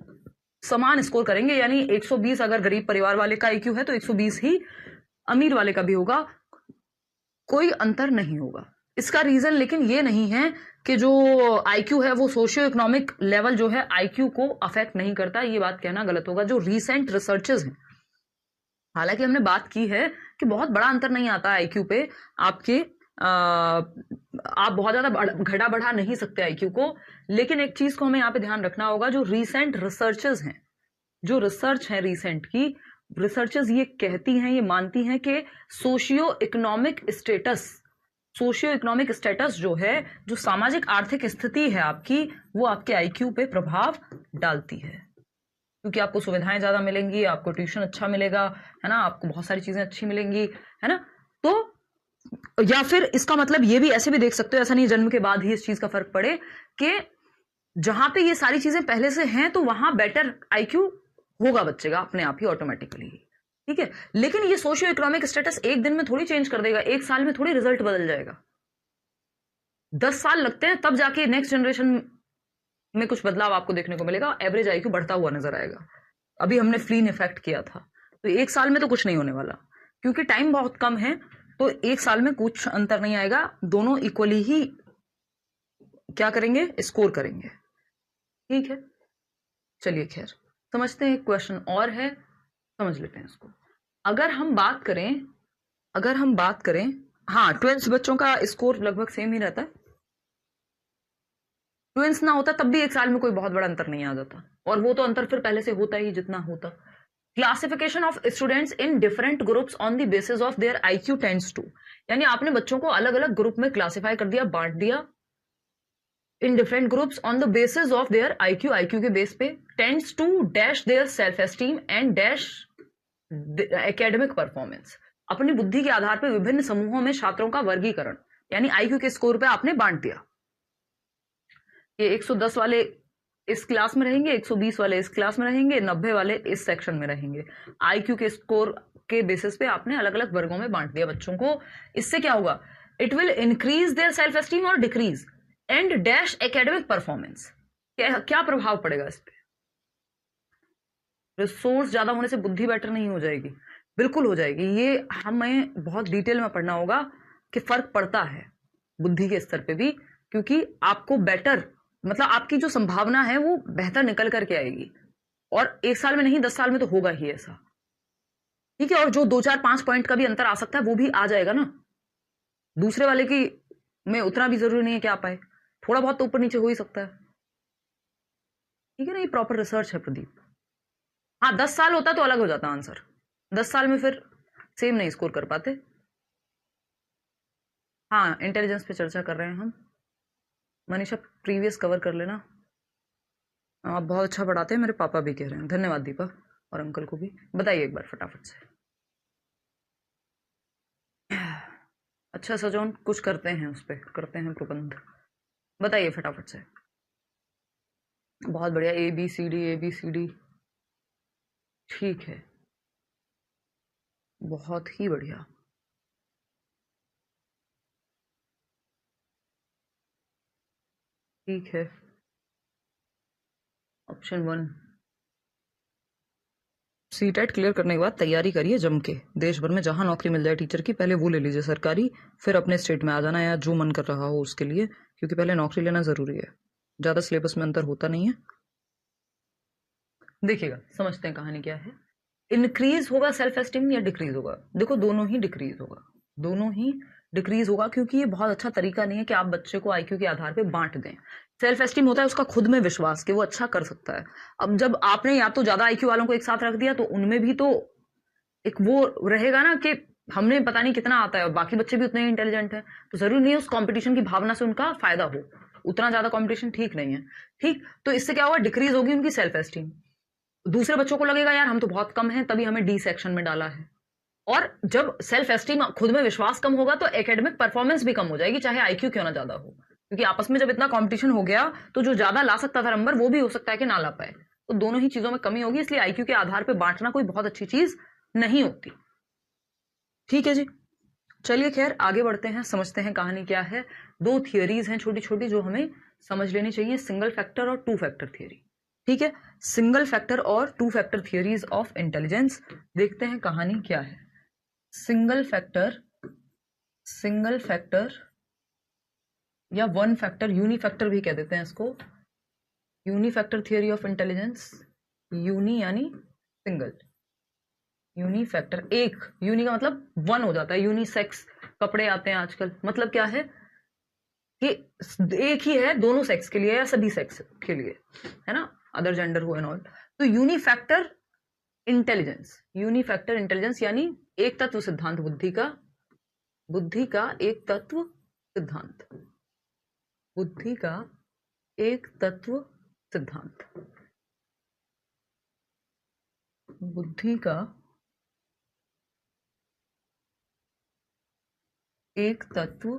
समान स्कोर करेंगे। यानी 120 अगर गरीब परिवार वाले का IQ है तो 120 ही अमीर वाले का भी होगा, कोई अंतर नहीं होगा। इसका रीजन लेकिन ये नहीं है कि जो IQ है वो सोशियो इकोनॉमिक लेवल जो है IQ को अफेक्ट नहीं करता, ये बात कहना गलत होगा। जो रीसेंट रिसर्चेस हैं, हालांकि हमने बात की है कि बहुत बड़ा अंतर नहीं आता IQ पे आपके, आप बहुत ज्यादा घटा बढ़ा नहीं सकते IQ को, लेकिन एक चीज को हमें यहाँ पे ध्यान रखना होगा। जो रीसेंट रिसर्चेस हैं, जो रिसर्च है रीसेंट की, रिसर्चेस ये कहती हैं, ये मानती हैं कि socio economic status, socio economic status जो है, जो सामाजिक आर्थिक स्थिति है आपकी, वो आपके आईक्यू पे प्रभाव डालती है, क्योंकि आपको सुविधाएं ज्यादा मिलेंगी, आपको ट्यूशन अच्छा मिलेगा, है ना, आपको बहुत सारी चीजें अच्छी मिलेंगी, है ना। तो या फिर इसका मतलब ये भी ऐसे भी देख सकते हो, ऐसा नहीं जन्म के बाद ही इस चीज का फर्क पड़े, कि जहां पे ये सारी चीजें पहले से हैं तो वहां बेटर आईक्यू होगा बच्चे का अपने आप ही ऑटोमेटिकली, ठीक है। लेकिन ये सोशियो इकोनॉमिक स्टेटस एक दिन में थोड़ी चेंज कर देगा, एक साल में थोड़ी रिजल्ट बदल जाएगा, 10 साल लगते हैं, तब जाके नेक्स्ट जनरेशन में कुछ बदलाव आपको देखने को मिलेगा, एवरेज आईक्यू बढ़ता हुआ नजर आएगा। अभी हमने फ्लीन इफेक्ट किया था, तो एक साल में तो कुछ नहीं होने वाला, क्योंकि टाइम बहुत कम है, तो एक साल में कुछ अंतर नहीं आएगा, दोनों इक्वली ही क्या करेंगे, स्कोर करेंगे, ठीक है। चलिए खैर समझते हैं, एक क्वेश्चन और है, समझ लेते हैं इसको। अगर हम बात करें, हाँ, ट्विंस बच्चों का स्कोर लगभग सेम ही रहता है, ट्विंस ना होता तब भी एक साल में कोई बहुत बड़ा अंतर नहीं आ जाता, और वो तो अंतर फिर पहले से होता ही जितना होता। Classification of students in different groups on the basis of their IQ tends to, यानी आपने बच्चों को अलग अलग ग्रुप में क्लासिफाई कर दिया, बांट दिया, in different groups on the basis of their IQ, IQ के बेस पे, tends to dash their self esteem and dash academic performance, अपनी बुद्धि के आधार पर विभिन्न समूहों में छात्रों का वर्गीकरण, यानी आईक्यू के स्कोर पे आपने बांट दिया, ये 110 वाले इस क्लास में रहेंगे, 120 वाले इस क्लास में रहेंगे, 90 वाले इस सेक्शन में रहेंगे, आईक्यू के स्कोर के बेसिस पे आपने अलग अलग वर्गों में बांट दिया बच्चों को। इससे क्या होगा, it will increase their self esteem और decrease and dash academic performance, क्या प्रभाव पड़ेगा इस पे, रिसोर्स ज्यादा होने से बुद्धि बेटर नहीं हो जाएगी, बिल्कुल हो जाएगी, ये हमें बहुत डिटेल में पढ़ना होगा कि फर्क पड़ता है बुद्धि के स्तर पे भी, क्योंकि आपको बेटर, मतलब आपकी जो संभावना है वो बेहतर निकल करके आएगी, और एक साल में नहीं 10 साल में तो होगा ही ऐसा, ठीक है। और जो 2 4 5 पॉइंट का भी अंतर आ सकता है वो भी आ जाएगा ना, दूसरे वाले की में उतना भी जरूरी नहीं है कि आ पाए, थोड़ा बहुत तो ऊपर नीचे हो ही सकता है, ठीक है ना, ये प्रॉपर रिसर्च है प्रदीप। हाँ 10 साल होता तो अलग हो जाता आंसर, 10 साल में फिर सेम नहीं स्कोर कर पाते। हाँ इंटेलिजेंस पे चर्चा कर रहे हैं हम, मनीषा प्रीवियस कवर कर लेना, आप बहुत अच्छा पढ़ाते हैं, मेरे पापा भी कह रहे हैं, धन्यवाद दीपा, और अंकल को भी बताइए एक बार फटाफट से। अच्छा सजोन, कुछ करते हैं उस पर, करते हैं प्रबंध, बताइए फटाफट से। बहुत बढ़िया, ABCD, ठीक है, बहुत ही बढ़िया, ठीक है। ऑप्शन 1, सीटेट क्लियर करने के बाद तैयारी करिए जम के, देश भर में जहां नौकरी मिल जाए टीचर की, पहले वो ले लीजिए सरकारी, फिर अपने स्टेट में आ जाना या जो मन कर रहा हो उसके लिए, क्योंकि पहले नौकरी लेना जरूरी है, ज्यादा सिलेबस में अंतर होता नहीं है। देखिएगा समझते हैं कहानी क्या है। इंक्रीज होगा सेल्फ एस्टीम या डिक्रीज होगा, देखो दोनों ही डिक्रीज होगा, दोनों ही डिक्रीज होगा, क्योंकि ये बहुत अच्छा तरीका नहीं है कि आप बच्चे को आईक्यू के आधार पे बांट दें। सेल्फ एस्टीम होता है उसका खुद में विश्वास कि वो अच्छा कर सकता है। अब जब आपने या तो ज्यादा आईक्यू वालों को एक साथ रख दिया तो उनमें भी तो एक वो रहेगा ना कि हमने पता नहीं कितना आता है और बाकी बच्चे भी उतने ही इंटेलिजेंट है, तो जरूरी नहीं है उस कंपटीशन की भावना से उनका फायदा हो, उतना ज्यादा कंपटीशन ठीक नहीं है, ठीक। तो इससे क्या होगा, डिक्रीज होगी उनकी सेल्फ एस्टीम, दूसरे बच्चों को लगेगा यार हम तो बहुत कम हैं, तभी हमें डी सेक्शन में डाला है। और जब सेल्फ एस्टीम, खुद में विश्वास कम होगा तो एकेडमिक परफॉर्मेंस भी कम हो जाएगी, चाहे आईक्यू क्यों ना ज्यादा हो, क्योंकि आपस में जब इतना कंपटीशन हो गया तो जो ज्यादा ला सकता था नंबर वो भी हो सकता है कि ना ला पाए, तो दोनों ही चीजों में कमी होगी, इसलिए आईक्यू के आधार पर बांटना कोई बहुत अच्छी चीज नहीं होती, ठीक है जी। चलिए खैर आगे बढ़ते हैं, समझते हैं कहानी क्या है। 2 थियरीज हैं छोटी छोटी जो हमें समझ लेनी चाहिए, सिंगल फैक्टर और 2 फैक्टर थियरी, ठीक है। सिंगल फैक्टर और 2 फैक्टर थियरीज ऑफ इंटेलिजेंस, देखते हैं कहानी क्या है। सिंगल फैक्टर या 1 फैक्टर, यूनिफैक्टर भी कह देते हैं इसको, यूनिफैक्टर थियरी ऑफ इंटेलिजेंस, यूनी यानी सिंगल, यूनिफैक्टर, एक, यूनी का मतलब 1 हो जाता है, यूनिसेक्स कपड़े आते हैं आजकल, मतलब क्या है कि एक ही है दोनों सेक्स के लिए या सभी सेक्स के लिए, है ना, अदर जेंडर हो एंड ऑल। तो यूनिफैक्टर इंटेलिजेंस यानी एक तत्व सिद्धांत, बुद्धि का एक तत्व सिद्धांत, बुद्धि का एक तत्व सिद्धांत, बुद्धि का एक तत्व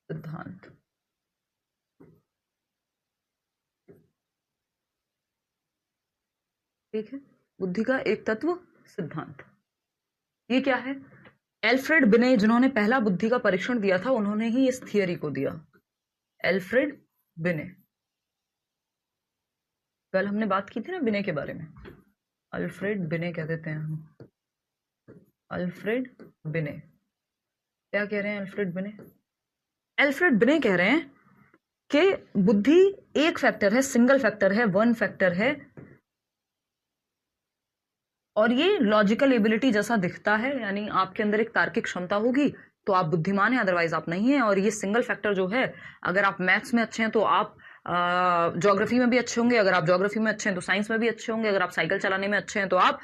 सिद्धांत। ठीक है, बुद्धि का एक तत्व सिद्धांत। ये क्या है? एल्फ्रेड बिने, जिन्होंने पहला बुद्धि का परीक्षण दिया था, उन्होंने ही इस थियरी को दिया। एल्फ्रेड बिने, कल हमने बात की थी ना बिने के बारे में। अल्फ्रेड बिने कह देते हैं हम, अल्फ्रेड बिने। क्या कह रहे हैं अल्फ्रेड बिने? एल्फ्रेड बिने कह रहे हैं कि बुद्धि एक फैक्टर है, सिंगल फैक्टर है, वन फैक्टर है, और ये लॉजिकल एबिलिटी जैसा दिखता है, यानी आपके अंदर एक तार्किक क्षमता होगी तो आप बुद्धिमान हैं, अदरवाइज आप नहीं हैं। और ये सिंगल फैक्टर जो है, अगर आप मैथ्स में अच्छे हैं तो आप ज्योग्राफी में भी अच्छे होंगे, अगर आप ज्योग्राफी में अच्छे हैं तो साइंस में भी अच्छे होंगे, अगर आप साइकिल चलाने में अच्छे हैं तो आप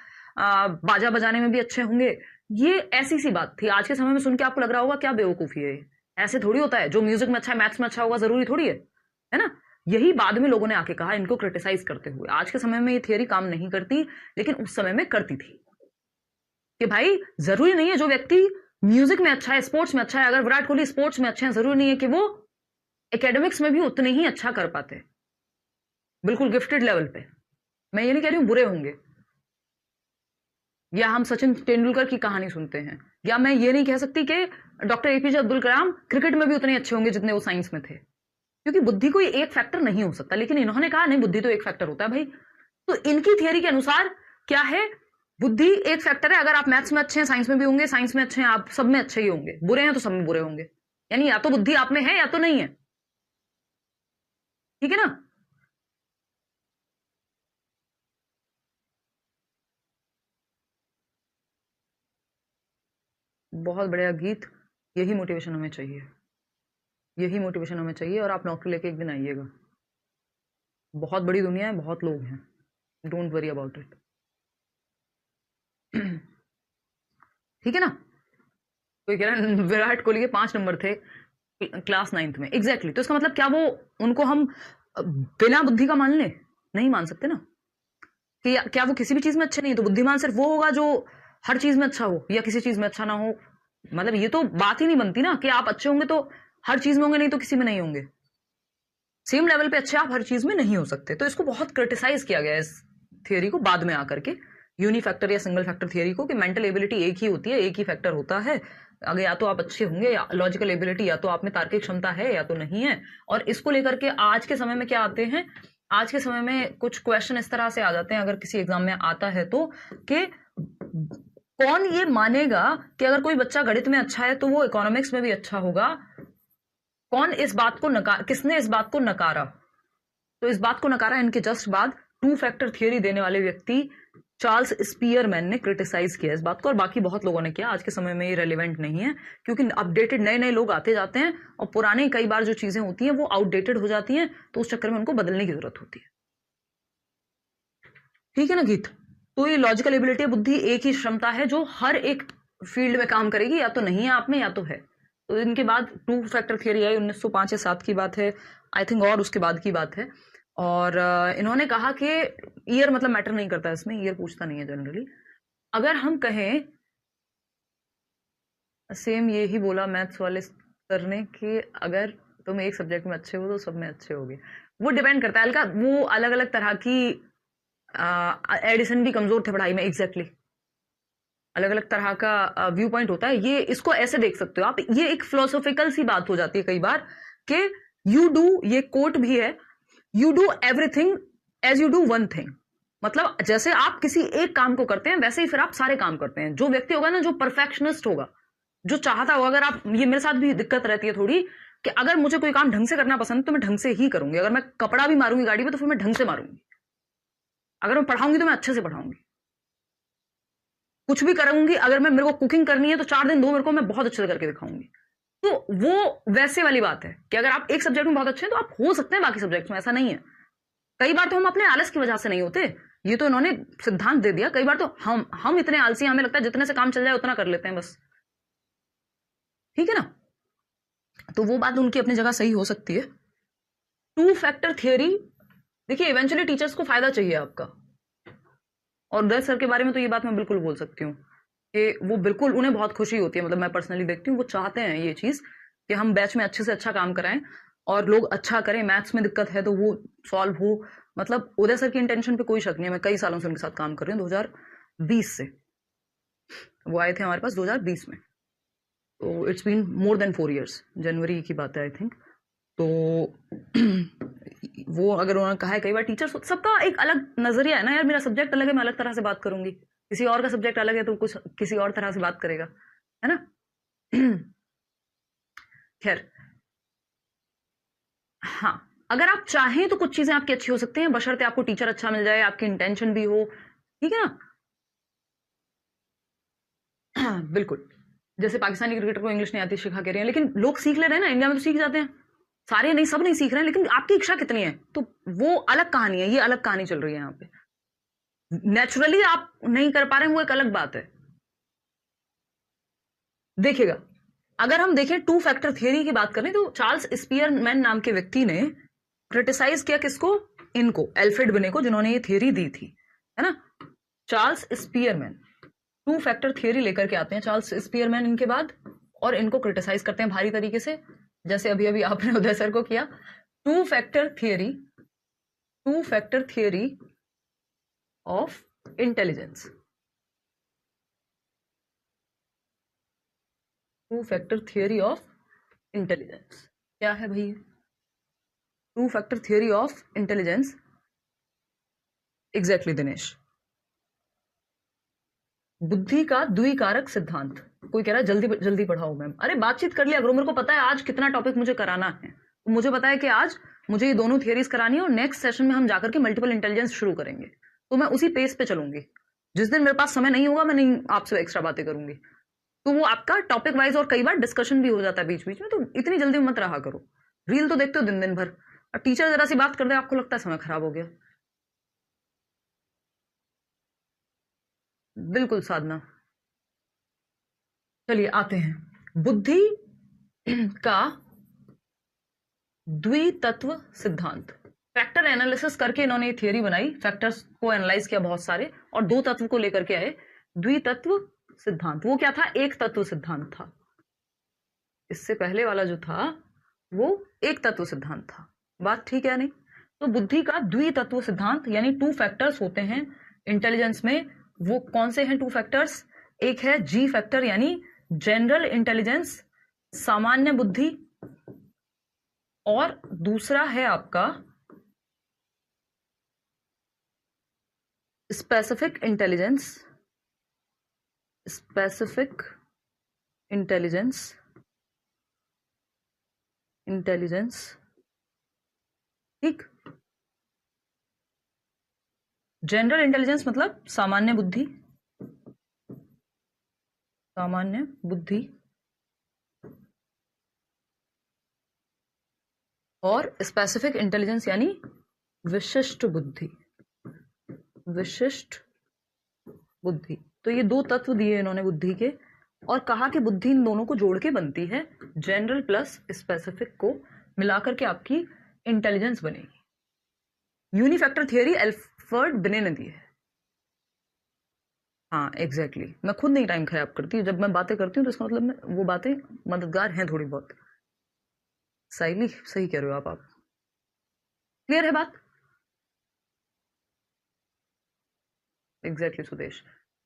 बाजा बजाने में भी अच्छे होंगे। ये ऐसी सी बात थी। आज के समय में सुन के आपको लग रहा होगा क्या बेवकूफी है, ऐसे थोड़ी होता है। जो म्यूजिक में अच्छा है मैथ्स में अच्छा होगा जरूरी थोड़ी है ना। यही बाद में लोगों ने आके कहा, इनको क्रिटिसाइज करते हुए। आज के समय में ये थियरी काम नहीं करती, लेकिन उस समय में करती थी कि भाई जरूरी नहीं है जो व्यक्ति म्यूजिक में अच्छा है, स्पोर्ट्स में अच्छा है, अगर विराट कोहली स्पोर्ट्स में अच्छे हैं, जरूरी नहीं है कि वो एकेडमिक्स में भी उतने ही अच्छा कर पाते, बिल्कुल गिफ्टेड लेवल पे। मैं ये नहीं कह रही हूं बुरे होंगे, या हम सचिन तेंदुलकर की कहानी सुनते हैं, या मैं ये नहीं कह सकती कि doctor APJ Abdul Kalam cricket में भी उतने अच्छे होंगे जितने वो साइंस में थे, क्योंकि बुद्धि कोई एक फैक्टर नहीं हो सकता। लेकिन इन्होंने कहा नहीं, बुद्धि तो एक फैक्टर होता है भाई। तो इनकी थियरी के अनुसार क्या है, बुद्धि एक फैक्टर है। अगर आप मैथ्स में अच्छे हैं, साइंस में भी होंगे, साइंस में अच्छे हैं, आप सब में अच्छे ही होंगे, बुरे हैं तो सब में बुरे होंगे। यानी या तो बुद्धि आप में है या तो नहीं है। ठीक है ना। बहुत बढ़िया गीत, यही मोटिवेशन हमें चाहिए, यही मोटिवेशन हमें चाहिए। और आप नौकरी लेके एक दिन आइएगा। बहुत बड़ी दुनिया है, बहुत लोग हैं, डोंट वरी अबाउट इट। ठीक है ना। कोई कह रहा है विराट कोहली के 5 नंबर थे क्लास 9th में, एग्जैक्टली। तो इसका मतलब क्या वो, उनको हम बिना बुद्धि का मान ले? नहीं मान सकते ना। कि क्या वो किसी भी चीज में अच्छे नहीं? तो बुद्धिमान सिर्फ वो होगा जो हर चीज में अच्छा हो, या किसी चीज में अच्छा ना हो। मतलब ये तो बात ही नहीं बनती ना कि आप अच्छे होंगे तो हर चीज में होंगे, नहीं तो किसी में नहीं होंगे। सेम लेवल पे अच्छे आप हर चीज में नहीं हो सकते। तो इसको बहुत क्रिटिसाइज किया गया इस थियरी को बाद में आकर के, यूनिफैक्टर या सिंगल फैक्टर थियरी को, कि मेंटल एबिलिटी एक ही होती है, एक ही फैक्टर होता है। अगर या तो आप अच्छे होंगे, या लॉजिकल एबिलिटी, या तो आप में तार्किक क्षमता है या तो नहीं है। और इसको लेकर के आज के समय में क्या आते हैं, आज के समय में कुछ क्वेश्चन इस तरह से आ जाते हैं, अगर किसी एग्जाम में आता है तो, कि कौन ये मानेगा कि अगर कोई बच्चा गणित में अच्छा है तो वो इकोनॉमिक्स में भी अच्छा होगा? कौन इस बात को किसने इस बात को नकारा? तो इस बात को नकारा इनके जस्ट बाद 2 फैक्टर थियरी देने वाले व्यक्ति चार्ल्स स्पीयरमैन ने क्रिटिसाइज किया इस बात को, और बाकी बहुत लोगों ने किया। आज के समय में ये रेलिवेंट नहीं है, क्योंकि अपडेटेड नए नए लोग आते जाते हैं, और पुराने कई बार जो चीजें होती हैं वो आउटडेटेड हो जाती हैं, तो उस चक्कर में उनको बदलने की जरूरत होती है। ठीक है ना गीत। तो ये लॉजिकल एबिलिटी, बुद्धि एक ही क्षमता है जो हर एक फील्ड में काम करेगी, या तो नहीं है आप में या तो है। तो इनके बाद 2 फैक्टर थियरी आई, 1905 या 7 की बात है आई थिंक, और उसके बाद की बात है। और इन्होंने कहा कि ईयर मतलब मैटर नहीं करता, इसमें ईयर पूछता नहीं है जनरली। अगर हम कहें, सेम ये ही बोला मैथ्स वाले सर ने, कि अगर तुम एक सब्जेक्ट में अच्छे हो तो सब में अच्छे होगे। वो डिपेंड करता है हल्का, वो अलग अलग तरह की, एडिसन भी कमजोर थे पढ़ाई में, एग्जैक्टली अलग अलग तरह का व्यू पॉइंट होता है। ये इसको ऐसे देख सकते हो आप, ये एक फिलोसॉफिकल सी बात हो जाती है कई बार, कि यू डू, ये कोट भी है, you do everything as you do one thing. मतलब जैसे आप किसी एक काम को करते हैं, वैसे ही फिर आप सारे काम करते हैं। जो व्यक्ति होगा ना, जो परफेक्शनिस्ट होगा, जो चाहता होगा, अगर आप, ये मेरे साथ भी दिक्कत रहती है थोड़ी, कि अगर मुझे कोई काम ढंग से करना पसंद तो मैं ढंग से ही करूंगी। अगर मैं कपड़ा भी मारूंगी गाड़ी में तो फिर मैं ढंग से मारूंगी। अगर मैं पढ़ाऊंगी तो मैं अच्छे से पढ़ाऊंगी। कुछ भी करूंगी, अगर मैं, मेरे को कुकिंग करनी है तो 4 दिन दो मेरे को, मैं बहुत अच्छे से करके दिखाऊंगी। तो वो वैसे वाली बात है कि अगर आप एक सब्जेक्ट में बहुत अच्छे हैं तो आप हो सकते हैं बाकी सब्जेक्ट्स में, ऐसा नहीं है। कई बार तो हम अपने आलस की वजह से नहीं होते, ये तो इन्होंने सिद्धांत दे दिया। कई बार तो हम इतने आलसी, हमें लगता है जितने से काम चल जाए उतना कर लेते हैं बस। ठीक है ना। तो वो बात उनकी अपनी जगह सही हो सकती है। टू फैक्टर थियरी, देखिए इवेंचुअली टीचर्स को फायदा चाहिए आपका, और दस सर के बारे में तो ये बात मैं बिल्कुल बोल सकती हूँ कि वो बिल्कुल, उन्हें बहुत खुशी होती है, मतलब मैं पर्सनली देखती हूँ, वो चाहते हैं ये चीज कि हम बैच में अच्छे से अच्छा काम कराएं और लोग अच्छा करें। मैथ्स में दिक्कत है तो वो सॉल्व हो, मतलब उदय सर की इंटेंशन पे कोई शक नहीं है। मैं कई सालों से उनके साथ काम कर रही हूँ, 2020 से वो आए थे हमारे पास 2020 में, तो it's been more than 4 years, जनवरी की बात है आई थिंक। तो वो अगर उन्होंने कहा है कई बार, टीचर सबका एक अलग नजरिया है ना यार, मेरा सब्जेक्ट अलग है, मैं अलग तरह से बात करूंगी, किसी और का सब्जेक्ट अलग है तो कुछ किसी और तरह से बात करेगा, है ना। खैर, हाँ, अगर आप चाहें तो कुछ चीजें आपकी अच्छी हो सकती हैं, बशर्ते आपको टीचर अच्छा मिल जाए, आपकी इंटेंशन भी हो, ठीक है ना। बिल्कुल, जैसे पाकिस्तानी क्रिकेटर को इंग्लिश नहीं आती, सिखा के रहे हैं, लेकिन लोग सीख ले रहे हैं ना, इंडिया में तो सीख जाते हैं सारे, नहीं सब नहीं सीख रहे हैं, लेकिन आपकी इच्छा कितनी है, तो वो अलग कहानी है, ये अलग कहानी चल रही है यहाँ पे। नेचुरली आप नहीं कर पा रहे हैं, वो एक अलग बात है। देखिएगा, अगर हम देखें टू फैक्टर थियरी की बात करें, तो चार्ल्स स्पीयरमैन नाम के व्यक्ति ने क्रिटिसाइज किया किसको, इनको, एल्फ्रेड बिने को, जिन्होंने ये थियरी दी थी, है ना। Charles Spearman two factor theory लेकर के आते हैं, चार्ल्स स्पीयरमैन इनके बाद, और इनको क्रिटिसाइज करते हैं भारी तरीके से, जैसे अभी अभी आपने उदय सर को किया। Two factor theory of intelligence, two factor theory of intelligence क्या है भाई, two factor theory of intelligence, exactly Dinesh, बुद्धि का द्विकारक सिद्धांत। कोई कह रहा है जल्दी जल्दी पढ़ाओ मैम, अरे बातचीत कर लिया करो, मेरे को पता है आज कितना टॉपिक मुझे कराना है, तो मुझे पता है कि आज मुझे ये दोनों थियरीज करानी है, और नेक्स्ट सेशन में हम जाकर के मल्टीपल इंटेलिजेंस शुरू करेंगे, तो मैं उसी पेस पे चलूंगी। जिस दिन मेरे पास समय नहीं होगा, मैं नहीं आपसे एक्स्ट्रा बातें करूंगी, तो वो आपका टॉपिक वाइज, और कई बार डिस्कशन भी हो जाता है बीच बीच में, तो इतनी जल्दी मत रहा करो। रील तो देखते हो दिन दिन भर, और टीचर जरा सी बात कर दे आपको लगता है समय खराब हो गया। बिल्कुल साधना। चलिए आते हैं, बुद्धि का द्वितत्व सिद्धांत। फैक्टर एनालिसिस करके इन्होंने ये थियरी बनाई, फैक्टर्स को एनालाइज किया बहुत सारे, और दो तत्व को लेकर के आए, द्वितत्व सिद्धांत। वो क्या था, एक तत्व सिद्धांत था, इससे पहले वाला जो था वो एक तत्व सिद्धांत था। बात ठीक है नहीं। तो बुद्धि का द्वितत्व सिद्धांत, यानी टू फैक्टर्स होते हैं इंटेलिजेंस में, वो कौन से हैं टू फैक्टर्स, एक है जी फैक्टर यानी जनरल इंटेलिजेंस, सामान्य बुद्धि, और दूसरा है आपका specific intelligence, specific intelligence, intelligence, ठीक। जनरल इंटेलिजेंस मतलब सामान्य बुद्धि, सामान्य बुद्धि, और स्पेसिफिक इंटेलिजेंस यानी विशिष्ट बुद्धि, विशिष्ट बुद्धि। तो ये दो तत्व दिए इन्होंने बुद्धि के, और कहा कि बुद्धि इन दोनों को जोड़ के बनती है, जनरल प्लस स्पेसिफिक को मिलाकर के आपकी इंटेलिजेंस बनेगी। यूनिफैक्टर थियरी एल्फ्रेड बिने ने दी है। हाँ एग्जैक्टली, मैं खुद नहीं टाइम खराब करती हूँ, जब मैं बातें करती हूँ तो इसका मतलब वो बातें मददगार हैं थोड़ी बहुत। साइली सही कह रहे हो आप क्लियर है बात, एग्जैक्टली सुदेश।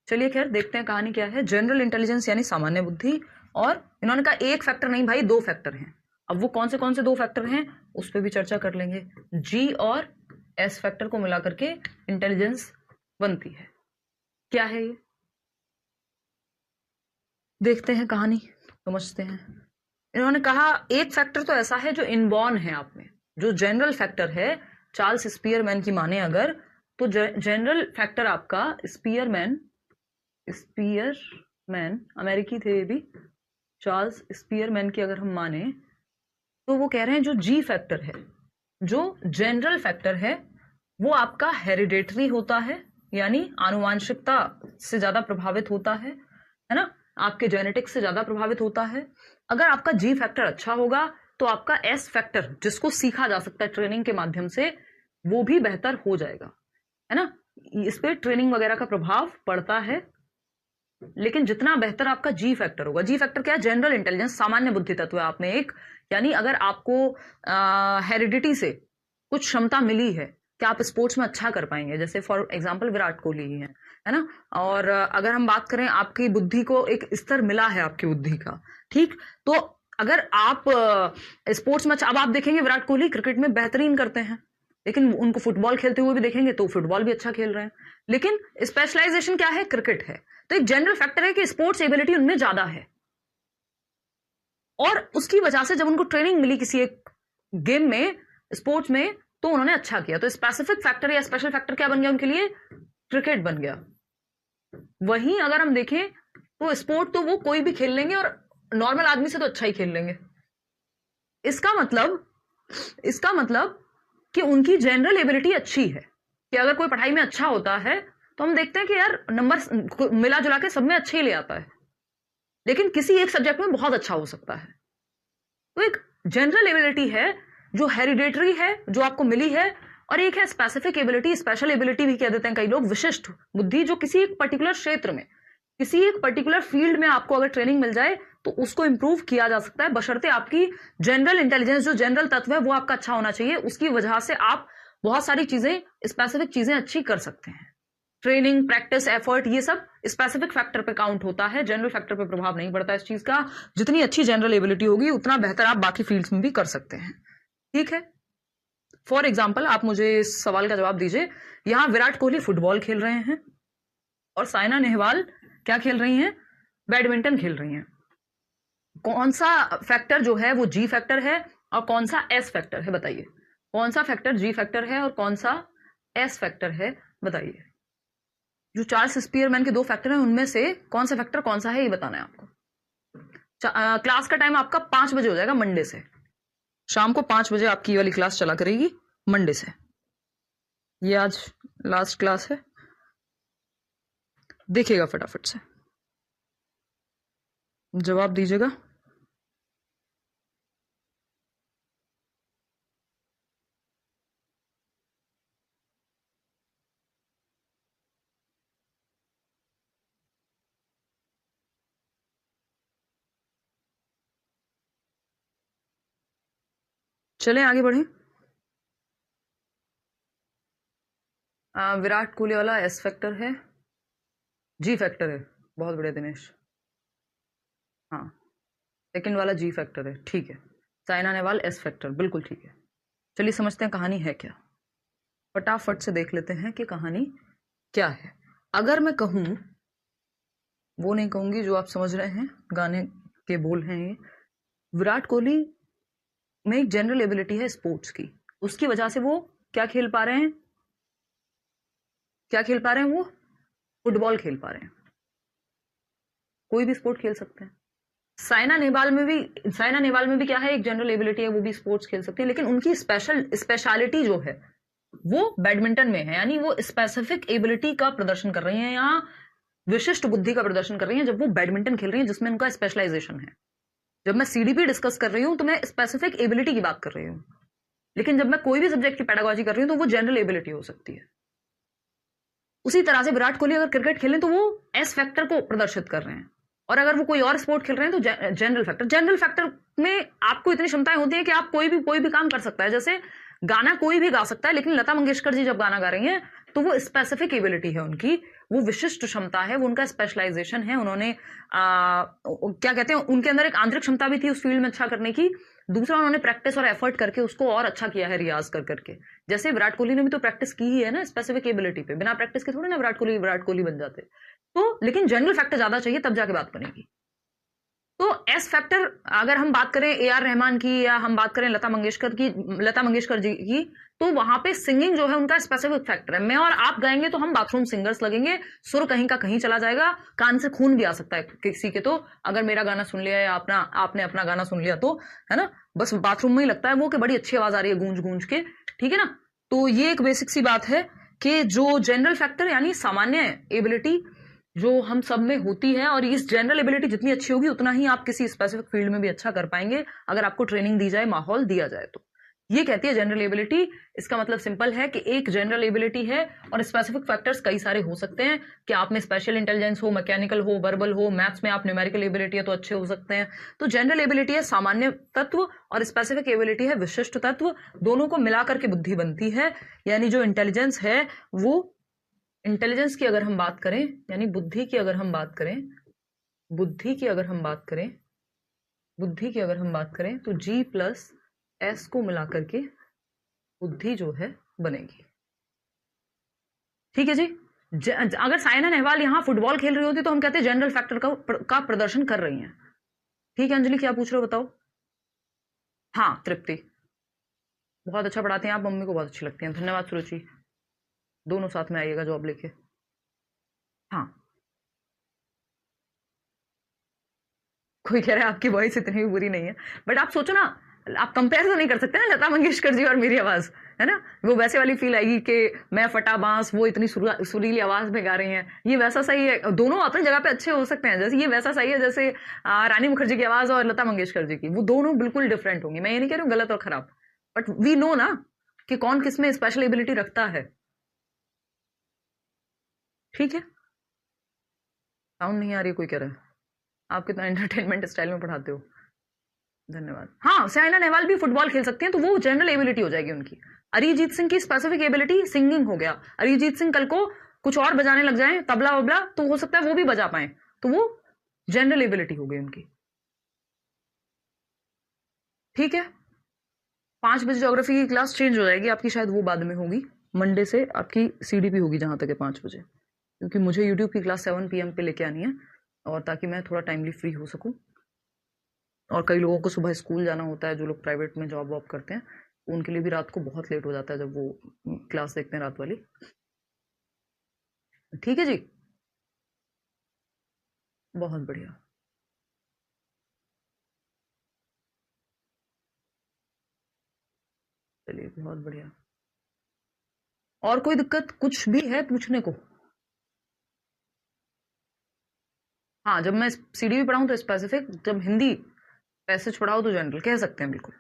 चलिए खैर देखते हैं कहानी क्या है। जनरल इंटेलिजेंस यानी सामान्य बुद्धि, और इन्होंने कहा एक फैक्टर नहीं भाई, दो फैक्टर हैं। अब वो कौन से दो फैक्टर हैं उस पर भी चर्चा कर लेंगे। जी और एस फैक्टर को मिलाकर के इंटेलिजेंस बनती है। क्या है ये, देखते हैं कहानी, समझते हैं। इन्होंने कहा एक फैक्टर तो ऐसा है जो इनबॉर्न है आप में, जो जनरल फैक्टर है, चार्ल्स स्पीयरमैन की माने अगर, तो जनरल फैक्टर आपका स्पीयरमैन अमेरिकी थे ये भी, चार्ल्स स्पीयरमैन की अगर हम माने, तो वो कह रहे हैं जो जी फैक्टर है, जो जनरल फैक्टर है, वो आपका हेरिडेटरी होता है, यानी आनुवांशिकता से ज्यादा प्रभावित होता है ना। आपके जेनेटिक्स से ज्यादा प्रभावित होता है। अगर आपका जी फैक्टर अच्छा होगा तो आपका एस फैक्टर, जिसको सीखा जा सकता है ट्रेनिंग के माध्यम से, वो भी बेहतर हो जाएगा, है ना। इस पे ट्रेनिंग वगैरह का प्रभाव पड़ता है, लेकिन जितना बेहतर आपका जी फैक्टर होगा। जी फैक्टर क्या है? जनरल इंटेलिजेंस, सामान्य बुद्धि तत्व है आप में एक। यानी अगर आपको हेरिडिटी से कुछ क्षमता मिली है कि आप स्पोर्ट्स में अच्छा कर पाएंगे, जैसे फॉर एग्जांपल विराट कोहली ही है ना। और अगर हम बात करें आपकी बुद्धि को एक स्तर मिला है आपकी बुद्धि का, ठीक, तो अगर आप स्पोर्ट्स में अच्छा, अब आप देखेंगे विराट कोहली क्रिकेट में बेहतरीन करते हैं, लेकिन उनको फुटबॉल खेलते हुए भी देखेंगे तो फुटबॉल भी अच्छा खेल रहे हैं, लेकिन स्पेशलाइजेशन क्या है? क्रिकेट है। तो एक जनरल फैक्टर है कि स्पोर्ट्स एबिलिटी उनमें ज्यादा है, और उसकी वजह से जब उनको ट्रेनिंग मिली किसी एक गेम में, स्पोर्ट्स में, तो उन्होंने अच्छा किया। तो स्पेसिफिक फैक्टर या स्पेशल फैक्टर क्या बन गया उनके लिए? क्रिकेट बन गया। वहीं अगर हम देखें तो स्पोर्ट तो वो कोई भी खेल लेंगे और नॉर्मल आदमी से तो अच्छा ही खेल लेंगे। इसका मतलब कि उनकी जनरल एबिलिटी अच्छी है, कि अगर कोई पढ़ाई में अच्छा होता है तो हम देखते हैं कि यार नंबर मिला जुला के सब में अच्छे ही ले आता है, लेकिन किसी एक सब्जेक्ट में बहुत अच्छा हो सकता है। तो एक जनरल एबिलिटी है जो हेरिडेटरी है, जो आपको मिली है, और एक है स्पेसिफिक एबिलिटी, स्पेशल एबिलिटी भी कह देते हैं कई लोग, विशिष्ट बुद्धि, जो किसी एक पर्टिकुलर क्षेत्र में, किसी एक पर्टिकुलर फील्ड में आपको अगर ट्रेनिंग मिल जाए तो उसको इंप्रूव किया जा सकता है, बशर्ते आपकी जनरल इंटेलिजेंस, जो जनरल तत्व है, वो आपका अच्छा होना चाहिए। उसकी वजह से आप बहुत सारी चीजें, स्पेसिफिक चीजें अच्छी कर सकते हैं। ट्रेनिंग, प्रैक्टिस, एफर्ट, ये सब स्पेसिफिक फैक्टर पे काउंट होता है, जनरल फैक्टर पे प्रभाव नहीं पड़ता इस चीज का। जितनी अच्छी जनरल एबिलिटी होगी उतना बेहतर आप बाकी फील्ड्स में भी कर सकते हैं, ठीक है। फॉर एग्जाम्पल आप मुझे इस सवाल का जवाब दीजिए, यहां विराट कोहली फुटबॉल खेल रहे हैं और साइना नेहवाल क्या खेल रही हैं? बैडमिंटन खेल रही हैं। कौन सा फैक्टर जो है वो जी फैक्टर है और कौन सा एस फैक्टर है? बताइए, कौन सा फैक्टर जी फैक्टर है और कौन सा एस फैक्टर है? बताइए। जो चार्ल्स स्पीयरमैन के 2 फैक्टर हैं उनमें से कौन सा फैक्टर कौन सा है, ये बताना है आपको। क्लास का टाइम आपका 5 बजे हो जाएगा, मंडे से शाम को 5 बजे आपकी वाली क्लास चला करेगी, मंडे से। ये आज लास्ट क्लास है, देखिएगा फटाफट से जवाब दीजिएगा। चलें आगे बढ़ें। विराट कोहली वाला एस फैक्टर है, जी फैक्टर है, बहुत बढ़िया दिनेश। हाँ, सेकंड वाला जी फैक्टर है, ठीक है। साइना नेहवाल एस फैक्टर, बिल्कुल ठीक है। चलिए समझते हैं कहानी है क्या, फटाफट से देख लेते हैं कि कहानी क्या है। अगर मैं कहूं, वो नहीं कहूंगी जो आप समझ रहे हैं, गाने के बोल हैं ये। विराट कोहली में एक जनरल एबिलिटी है स्पोर्ट्स की, उसकी वजह से वो क्या खेल पा रहे हैं? क्या खेल पा रहे हैं? वो फुटबॉल खेल पा रहे हैं। कोई भी स्पोर्ट खेल सकते हैं। साइना नेहवाल में भी क्या है? एक जनरल एबिलिटी है, वो भी स्पोर्ट्स खेल सकती है, लेकिन उनकी स्पेशलिटी जो है वो बैडमिंटन में है। यानी वो स्पेसिफिक एबिलिटी का प्रदर्शन कर रही हैं, यहाँ विशिष्ट बुद्धि का प्रदर्शन कर रही हैं जब वो बैडमिंटन खेल रही हैं, जिसमें उनका स्पेशलाइजेशन है। जब मैं सीडीपी डिस्कस कर रही हूं तो मैं स्पेसिफिक एबिलिटी की बात कर रही हूं, लेकिन जब मैं कोई भी सब्जेक्ट की पेडागोजी कर रही हूं तो वो जनरल एबिलिटी हो सकती है। उसी तरह से विराट कोहली अगर क्रिकेट खेलें तो वो एस फैक्टर को प्रदर्शित कर रहे हैं, और अगर वो कोई और स्पोर्ट खेल रहे हैं तो जनरल फैक्टर में आपको इतनी क्षमताएं होती है कि आप कोई भी काम कर सकता है। जैसे गाना कोई भी गा सकता है, लेकिन लता मंगेशकर जी जब गाना गा रही हैं तो वो स्पेसिफिक एबिलिटी है उनकी, वो विशिष्ट क्षमता है, वो उनका स्पेशलाइजेशन है। उन्होंने क्या कहते हैं, उनके अंदर एक आंतरिक क्षमता भी थी उस फील्ड में अच्छा करने की। दूसरा, उन्होंने प्रैक्टिस और एफर्ट करके उसको और अच्छा किया है, रियाज कर करके। जैसे विराट कोहली ने भी तो प्रैक्टिस की ही है ना स्पेसिफिक एबिलिटी पे, बिना प्रैक्टिस के थोड़ी ना विराट कोहली बन जाते। तो लेकिन जनरल फैक्टर ज्यादा चाहिए, तब जाके बात बनेगी। तो एस फैक्टर, अगर हम बात करें ए आर रहमान की या हम बात करें लता मंगेशकर जी की, तो वहां पे सिंगिंग जो है उनका स्पेसिफिक फैक्टर है। मैं और आप गाएंगे तो हम बाथरूम सिंगर्स लगेंगे, सुर कहीं का कहीं चला जाएगा, कान से खून भी आ सकता है किसी के। तो अगर मेरा गाना सुन लिया या आपने अपना गाना सुन लिया तो, है ना, बस बाथरूम में ही लगता है वो कि बड़ी अच्छी आवाज आ रही है गूंज गूंज के, ठीक है ना। तो ये एक बेसिक सी बात है कि जो जनरल फैक्टर यानी सामान्य एबिलिटी जो हम सब में होती है, और इस जनरल एबिलिटी जितनी अच्छी होगी उतना ही आप किसी स्पेसिफिक फील्ड में भी अच्छा कर पाएंगे, अगर आपको ट्रेनिंग दी जाए, माहौल दिया जाए तो। ये कहती है जनरल एबिलिटी। इसका मतलब सिंपल है कि एक जनरल एबिलिटी है और स्पेसिफिक फैक्टर्स कई सारे हो सकते हैं, कि आप में स्पेशल इंटेलिजेंस हो, मैकेनिकल हो, वर्बल हो, मैथ्स में आप न्यूमेरिकल एबिलिटी है तो अच्छे हो सकते हैं। तो जनरल एबिलिटी है सामान्य तत्व और स्पेसिफिक एबिलिटी है विशिष्ट तत्व, दोनों को मिलाकर के बुद्धि बनती है। यानी जो इंटेलिजेंस है वो, इंटेलिजेंस की अगर हम बात करें, यानी बुद्धि की अगर हम बात करें, बुद्धि की अगर हम बात करें, बुद्धि की अगर हम बात करें तो G प्लस S को मिलाकर के बुद्धि जो है बनेगी। ठीक है जी। अगर साइना नेहवाल यहां फुटबॉल खेल रही होती तो हम कहते हैं जनरल फैक्टर का प्रदर्शन कर रही हैं। ठीक है अंजलि, क्या पूछ रहे हो बताओ। हाँ तृप्ति, बहुत अच्छा पढ़ाती हैं आप, मम्मी को बहुत अच्छी लगती हैं। धन्यवाद सुरुचि, दोनों साथ में आइएगा जॉब लेके। हाँ, कोई कह रहा है आपकी वॉइस इतनी भी बुरी नहीं है, बट आप सोचो ना, आप कंपेयर तो नहीं कर सकते ना लता मंगेशकर जी और मेरी आवाज, है ना। वो वैसे वाली फील आएगी कि मैं फटा बांस, वो इतनी सुरीली आवाज में गा रही हैं। ये वैसा सही है, दोनों अपनी जगह पे अच्छे हो सकते हैं। जैसे ये वैसा सही है जैसे रानी मुखर्जी की आवाज और लता मंगेशकर जी की, वो दोनों बिल्कुल डिफरेंट होंगी। मैं ये नहीं कह रही हूँ गलत और खराब, बट वी नो ना कि कौन किसमें स्पेशल एबिलिटी रखता है। ठीक है, साउंड नहीं आ रही कोई कह रहा है, आप कितना एंटरटेनमेंट स्टाइल में पढ़ाते हो। धन्यवाद। हाँ, साइना नेहवाल भी फुटबॉल खेल सकती हैं, तो वो जनरल एबिलिटी हो जाएगी उनकी। अरिजीत सिंह की स्पेसिफिक एबिलिटी सिंगिंग हो गया। अरिजीत सिंह कल को कुछ और बजाने लग जाएं, तबला वबला, तो हो सकता है वो भी बजा पाए, तो वो जनरल एबिलिटी हो गई उनकी। ठीक है, 5 बजे ज्योग्राफी की क्लास चेंज हो जाएगी आपकी, शायद वो बाद में होगी। मंडे से आपकी CDP होगी जहां तक है 5 बजे, क्योंकि मुझे यूट्यूब की क्लास 7 PM पे लेके आनी है, और ताकि मैं थोड़ा टाइमली फ्री हो सकूं। और कई लोगों को सुबह स्कूल जाना होता है, जो लोग प्राइवेट में जॉब वॉब करते हैं, उनके लिए भी रात को बहुत लेट हो जाता है जब वो क्लास देखते हैं रात वाली। ठीक है जी, बहुत बढ़िया। चलिए बहुत बढ़िया। और कोई दिक्कत कुछ भी है पूछने को। हाँ, जब मैं CDP पढ़ाऊं तो स्पेसिफिक, जब हिंदी पैसेज पढ़ाओ तो जनरल कह सकते हैं बिल्कुल।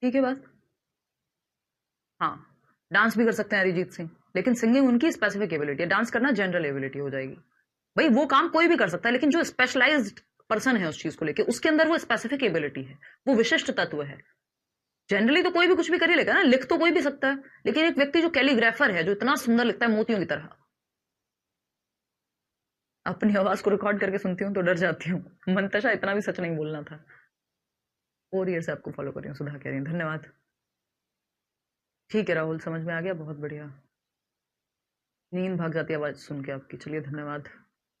ठीक है बात। हाँ, डांस भी कर सकते हैं अरिजीत सिंह, लेकिन सिंगिंग उनकी स्पेसिफिक एबिलिटी है, डांस करना जनरल एबिलिटी हो जाएगी। भाई वो काम कोई भी कर सकता है, लेकिन जो स्पेशलाइज्ड पर्सन है उस चीज को लेके, उसके अंदर वो स्पेसिफिक एबिलिटी है, वो विशिष्ट तत्व है। जनरली तो कोई भी कुछ भी कर ही लेगा ना, लिख तो कोई भी सकता है, लेकिन एक व्यक्ति जो कैलीग्राफर है, जो इतना सुंदर लिखता है मोतियों की तरह। अपनी आवाज को रिकॉर्ड करके सुनती हूँ तो डर जाती हूँ। मंतशा, इतना भी सच नहीं बोलना था। 4 ईयर से आपको फॉलो कर रही हूँ, सुधा कह रही हूँ, धन्यवाद। ठीक है राहुल, समझ में आ गया, बहुत बढ़िया। नींद भाग जाती है आवाज सुन के आपकी, चलिए धन्यवाद।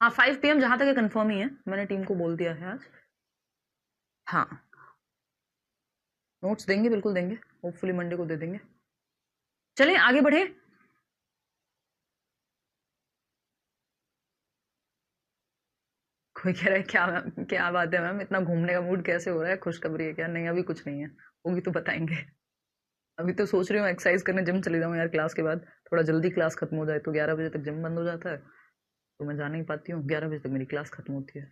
हाँ 5 PM जहां तक है कंफर्म ही है, मैंने टीम को बोल दिया है आज। हाँ, नोट्स देंगे, बिल्कुल देंगे, होपफुली मंडे को दे देंगे। चलिए आगे बढ़े। कोई कह रहा है क्या मैम, क्या बात है मैम, इतना घूमने का मूड कैसे हो रहा है, खुशखबरी है क्या। नहीं अभी कुछ नहीं है, होगी तो बताएंगे। अभी तो सोच रही हूँ एक्सरसाइज करने जिम चली जाऊँ यार, क्लास के बाद थोड़ा जल्दी क्लास खत्म हो जाए तो 11 बजे तक जिम बंद हो जाता है, तो मैं जा नहीं पाती हूँ। 11 बजे तक मेरी क्लास खत्म होती है,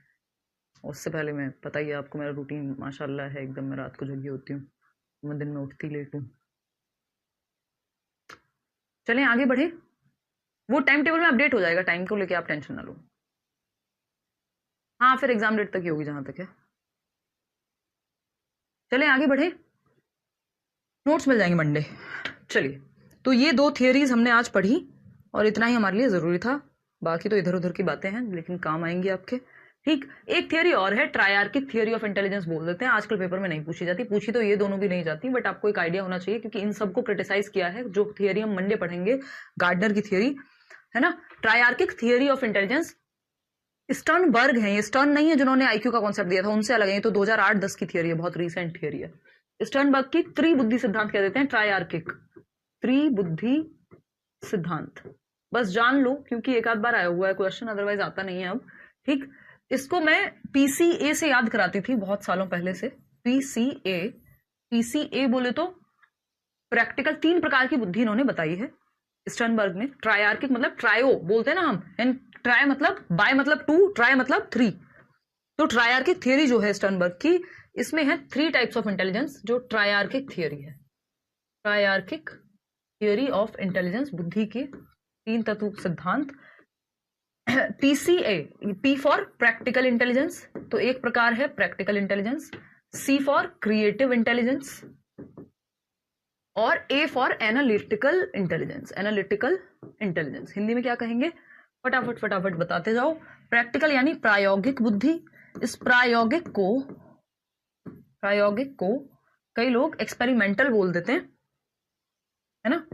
उससे पहले मैं, पता ही है आपको मेरा रूटीन माशाल्लाह है एकदम, मैं रात को जगी होती हूँ, मैं दिन में उठती लेट हूँ। चलें आगे बढ़े, वो टाइम टेबल में अपडेट हो जाएगा, टाइम को लेके आप टेंशन ना लो। हाँ फिर एग्जाम डेट तक ही होगी जहां तक है। चलें आगे बढ़े, नोट्स मिल जाएंगे मंडे। चलिए, तो ये 2 थियरीज हमने आज पढ़ी, और इतना ही हमारे लिए जरूरी था। बाकी तो इधर उधर की बातें हैं, लेकिन काम आएंगी आपके। ठीक, एक थियरी और है, ट्रायआर्किक थियरी ऑफ इंटेलिजेंस बोल देते हैं, आजकल पेपर में नहीं पूछी जाती, पूछी तो ये दोनों भी नहीं जाती, बट आपको एक आइडिया होना चाहिए, क्योंकि इन सबको क्रिटिसाइज किया है। जो थियरी हम मंडे पढ़ेंगे, गार्डनर की थियरी है ना, ट्रायआर्किक थियरी ऑफ इंटेलिजेंस, स्टर्नबर्ग है, ये स्टर्न नहीं है जिन्होंने आईक्यू का कॉन्सेप्ट दिया था, उनसे अलग है, ये तो 2008-10 की थियरी है, बहुत रिसेंट थियरी है। स्टर्नबर्ग की त्रिबुद्धि सिद्धांत कह देते हैं, ट्रायआर्किक त्रिबुद्धि सिद्धांत, बस जान लो, क्योंकि एक आध बार आया हुआ है क्वेश्चन, अदरवाइज आता नहीं है अब। ठीक, इसको मैं PCA से याद कराती थी बहुत सालों पहले से। PCA, PCA बोले तो प्रैक्टिकल 3 प्रकार की बुद्धि इन्होंने बताई है स्टर्नबर्ग ने। ट्रायआर्किक मतलब ट्रायो बोलते हैं ना हम, एंड ट्राई मतलब बाय मतलब 2, ट्राई मतलब 3। तो ट्रायआर्किक थियरी जो है स्टर्नबर्ग की, इसमें है 3 टाइप्स ऑफ इंटेलिजेंस जो ट्रायआर्किक थियरी है। ट्रायआर्किक थियरी ऑफ इंटेलिजेंस, बुद्धि की 3 तत्व सिद्धांत। PCA, P for practical intelligence, तो एक प्रकार है practical intelligence. C for creative intelligence और A for analytical intelligence. Analytical intelligence Hindi में क्या कहेंगे, फटाफट फटाफट बताते जाओ। प्रैक्टिकल यानी प्रायोगिक बुद्धि। इस प्रायोगिक को कई लोग एक्सपेरिमेंटल बोल देते हैं, है ना,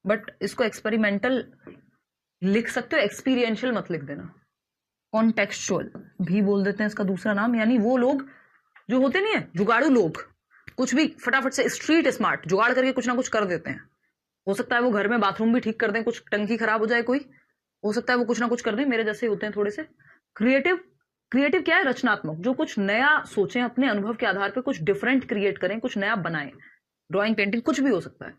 बट इसको एक्सपेरिमेंटल लिख सकते हो, एक्सपीरियंशियल मत लिख देना। कॉन्टेक्सचुअल भी बोल देते हैं इसका दूसरा नाम, यानी वो लोग जो होते नहीं है जुगाड़ू लोग, कुछ भी फटाफट से स्ट्रीट स्मार्ट जुगाड़ करके कुछ ना कुछ कर देते हैं। हो सकता है वो घर में बाथरूम भी ठीक कर दें, कुछ टंकी खराब हो जाए कोई, हो सकता है वो कुछ ना कुछ कर दें, मेरे जैसे होते हैं थोड़े से। क्रिएटिव, क्रिएटिव क्या है, रचनात्मक, जो कुछ नया सोचें, अपने अनुभव के आधार पर कुछ डिफरेंट क्रिएट करें, कुछ नया बनाएं, ड्राइंग पेंटिंग कुछ भी हो सकता है।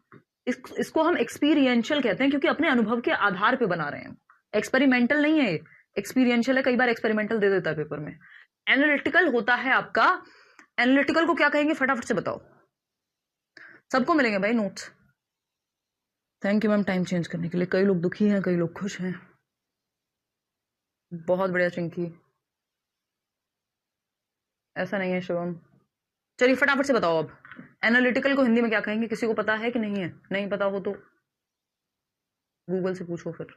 इसको हम एक्सपीरियंशियल कहते हैं, क्योंकि अपने अनुभव के आधार पर बना रहे हैं। एक्सपेरिमेंटल नहीं है, एक्सपीरियंशियल है। कई बार एक्सपेरिमेंटल दे देता है पेपर में। एनालिटिकल होता है आपका, एनालिटिकल को क्या कहेंगे फटाफट से बताओ, सबको मिलेंगे भाई notes. Thank you ma'am time change करने के लिए। कई लोग दुखी हैं, कई लोग खुश हैं। बहुत बढ़िया चिंकी, ऐसा नहीं है शिवम। चलिए फटाफट से बताओ अब, एनालिटिकल को हिंदी में क्या कहेंगे, किसी को पता है कि नहीं है? नहीं पता हो तो गूगल से पूछो फिर।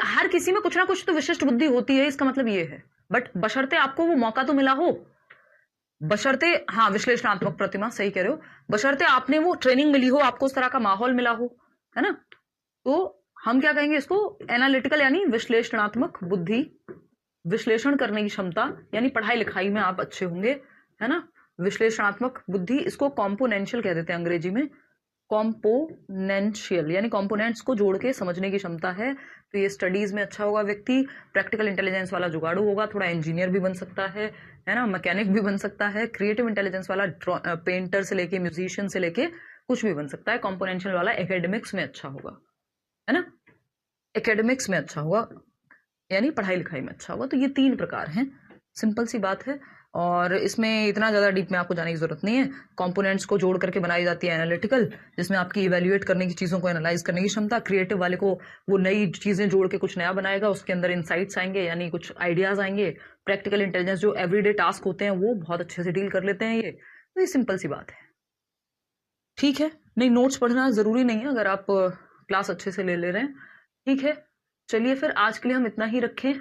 हर किसी में कुछ ना कुछ तो विशिष्ट बुद्धि होती है, इसका मतलब ये है, बट बशर्ते आपको वो मौका तो मिला हो, बशर्ते, हाँ विश्लेषणात्मक प्रतिमा, सही कह रहे हो, बशर्ते आपने वो ट्रेनिंग मिली हो, आपको उस तरह का माहौल मिला हो, है ना। तो हम क्या कहेंगे इसको, एनालिटिकल यानी विश्लेषणात्मक बुद्धि, विश्लेषण करने की क्षमता, यानी पढ़ाई लिखाई में आप अच्छे होंगे, है ना। विश्लेषणात्मक बुद्धि, इसको कॉम्पोनेंशियल कह देते हैं अंग्रेजी में। कॉम्पोनेंशियल यानी कॉम्पोनेंट्स को जोड़ के समझने की क्षमता है, तो ये स्टडीज में अच्छा होगा व्यक्ति। प्रैक्टिकल इंटेलिजेंस वाला जुगाड़ू होगा, थोड़ा इंजीनियर भी बन सकता है ना, मैकेनिक भी बन सकता है। क्रिएटिव इंटेलिजेंस वाला पेंटर से लेके म्यूजिशियन से लेके कुछ भी बन सकता है। कॉम्पोनेंशियल वाला एकेडमिक्स में अच्छा होगा, है ना, एकेडमिक्स में अच्छा होगा, यानी पढ़ाई लिखाई में अच्छा होगा। तो ये 3 प्रकार हैं, सिंपल सी बात है, और इसमें इतना ज़्यादा डीप में आपको जाने की जरूरत नहीं है। कंपोनेंट्स को जोड़ करके बनाई जाती है एनालिटिकल, जिसमें आपकी इवेल्युएट करने की चीज़ों को एनालाइज करने की क्षमता। क्रिएटिव वाले को वो नई चीज़ें जोड़ के कुछ नया बनाएगा, उसके अंदर इंसाइट्स आएंगे, यानी कुछ आइडियाज़ आएंगे। प्रैक्टिकल इंटेलिजेंस जो एवरीडे टास्क होते हैं वो बहुत अच्छे से डील कर लेते हैं ये। तो ये सिंपल सी बात है, ठीक है। नहीं, नोट्स पढ़ना ज़रूरी नहीं है अगर आप क्लास अच्छे से ले रहे हैं, ठीक है। चलिए फिर आज के लिए हम इतना ही रखें।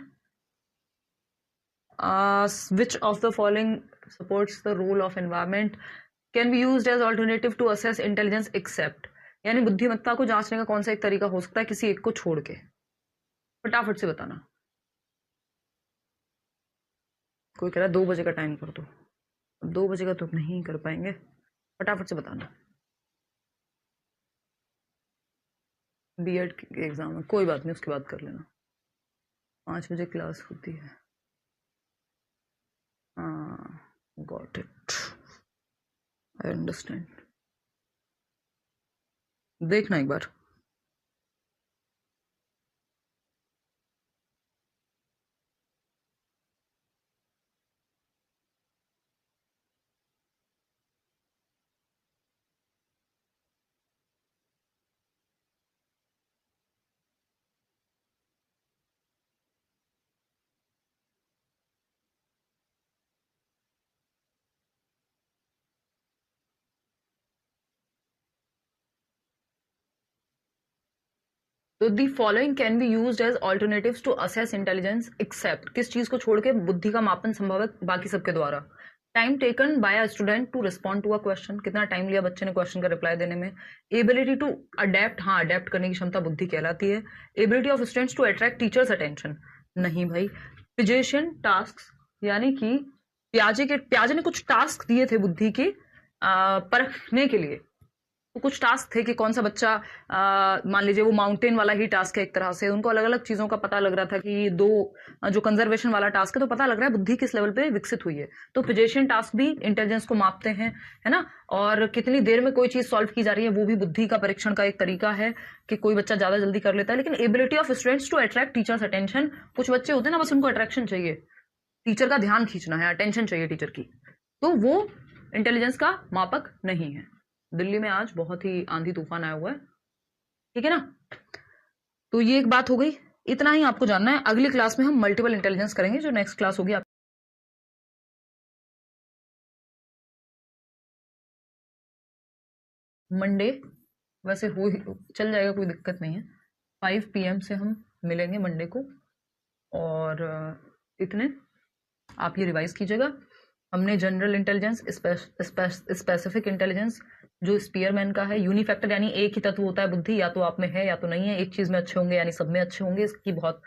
Which of the following supports the role of environment can be used as alternative to assess intelligence except, यानी बुद्धिमत्ता को जांचने का कौन सा एक तरीका हो सकता है किसी एक को छोड़ के, फटाफट से बताना। कोई कह रहा है 2 बजे का टाइम कर दो, 2 बजे का तो नहीं कर पाएंगे, फटाफट से बताना। बीएड के एग्जाम है, कोई बात नहीं, उसके बाद कर लेना, 5 बजे क्लास होती है। Got it. I understand. देखना एक बार। तो the following can be used as alternatives to assess intelligence except, किस चीज को छोड़ के बुद्धि का मापन संभव है बाकी सबके द्वारा। Time taken by a student to respond to a question, कितना टाइम लिया बच्चे ने क्वेश्चन का रिप्लाई देने में। एबिलिटी टू अडेप्ट, हाँ अडेप्ट करने की क्षमता बुद्धि कहलाती है। Ability of students to attract teachers attention, नहीं भाई। पिजेशियन टास्क, यानी कि प्याजे ने कुछ टास्क दिए थे बुद्धि के परखने के लिए, तो कुछ टास्क थे कि कौन सा बच्चा मान लीजिए वो माउंटेन वाला ही टास्क है एक तरह से, उनको अलग अलग चीज़ों का पता लग रहा था कि ये दो जो कंजर्वेशन वाला टास्क है तो पता लग रहा है बुद्धि किस लेवल पे विकसित हुई है। तो फिजिशियन टास्क भी इंटेलिजेंस को मापते हैं, है ना। और कितनी देर में कोई चीज़ सॉल्व की जा रही है वो भी बुद्धि का परीक्षण का एक तरीका है कि कोई बच्चा ज़्यादा जल्दी कर लेता है। लेकिन ability of students to attract teachers attention, कुछ बच्चे होते हैं ना बस उनको अट्रैक्शन चाहिए, टीचर का ध्यान खींचना है, अटेंशन चाहिए टीचर की, तो वो इंटेलिजेंस का मापक नहीं है। दिल्ली में आज बहुत ही आंधी तूफान आया हुआ है, ठीक है ना। तो ये एक बात हो गई, इतना ही आपको जानना है। अगली क्लास में हम मल्टीपल इंटेलिजेंस करेंगे, जो नेक्स्ट क्लास होगी मंडे। वैसे हो चल जाएगा, कोई दिक्कत नहीं है। 5 PM से हम मिलेंगे मंडे को। और इतने आप ये रिवाइज कीजिएगा। हमने जनरल इंटेलिजेंस, स्पेसिफिक इंटेलिजेंस जो स्पीयरमैन का है, यूनिफैक्टर यानी एक ही तत्व होता है बुद्धि, या तो आप में है या तो नहीं है, एक चीज में अच्छे होंगे यानी सब में अच्छे होंगे, इसकी बहुत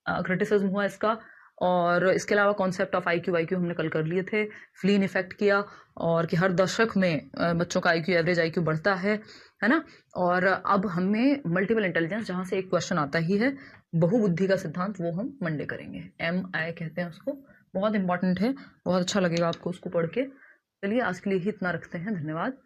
क्रिटिसिज्म हुआ इसका। और इसके अलावा कॉन्सेप्ट ऑफ IQ वाईक्यू हमने कल कर लिए थे, फ्लीन इफेक्ट किया, और कि हर दशक में बच्चों का IQ, एवरेज IQ बढ़ता है ना। और अब हमें मल्टीपल इंटेलिजेंस, जहाँ से एक क्वेश्चन आता ही है, बहुबुद्धि का सिद्धांत, वो हम मंडे करेंगे। MI कहते हैं उसको, बहुत इंपॉर्टेंट है, बहुत अच्छा लगेगा आपको उसको पढ़ के। चलिए आज के लिए ही इतना रखते हैं, धन्यवाद।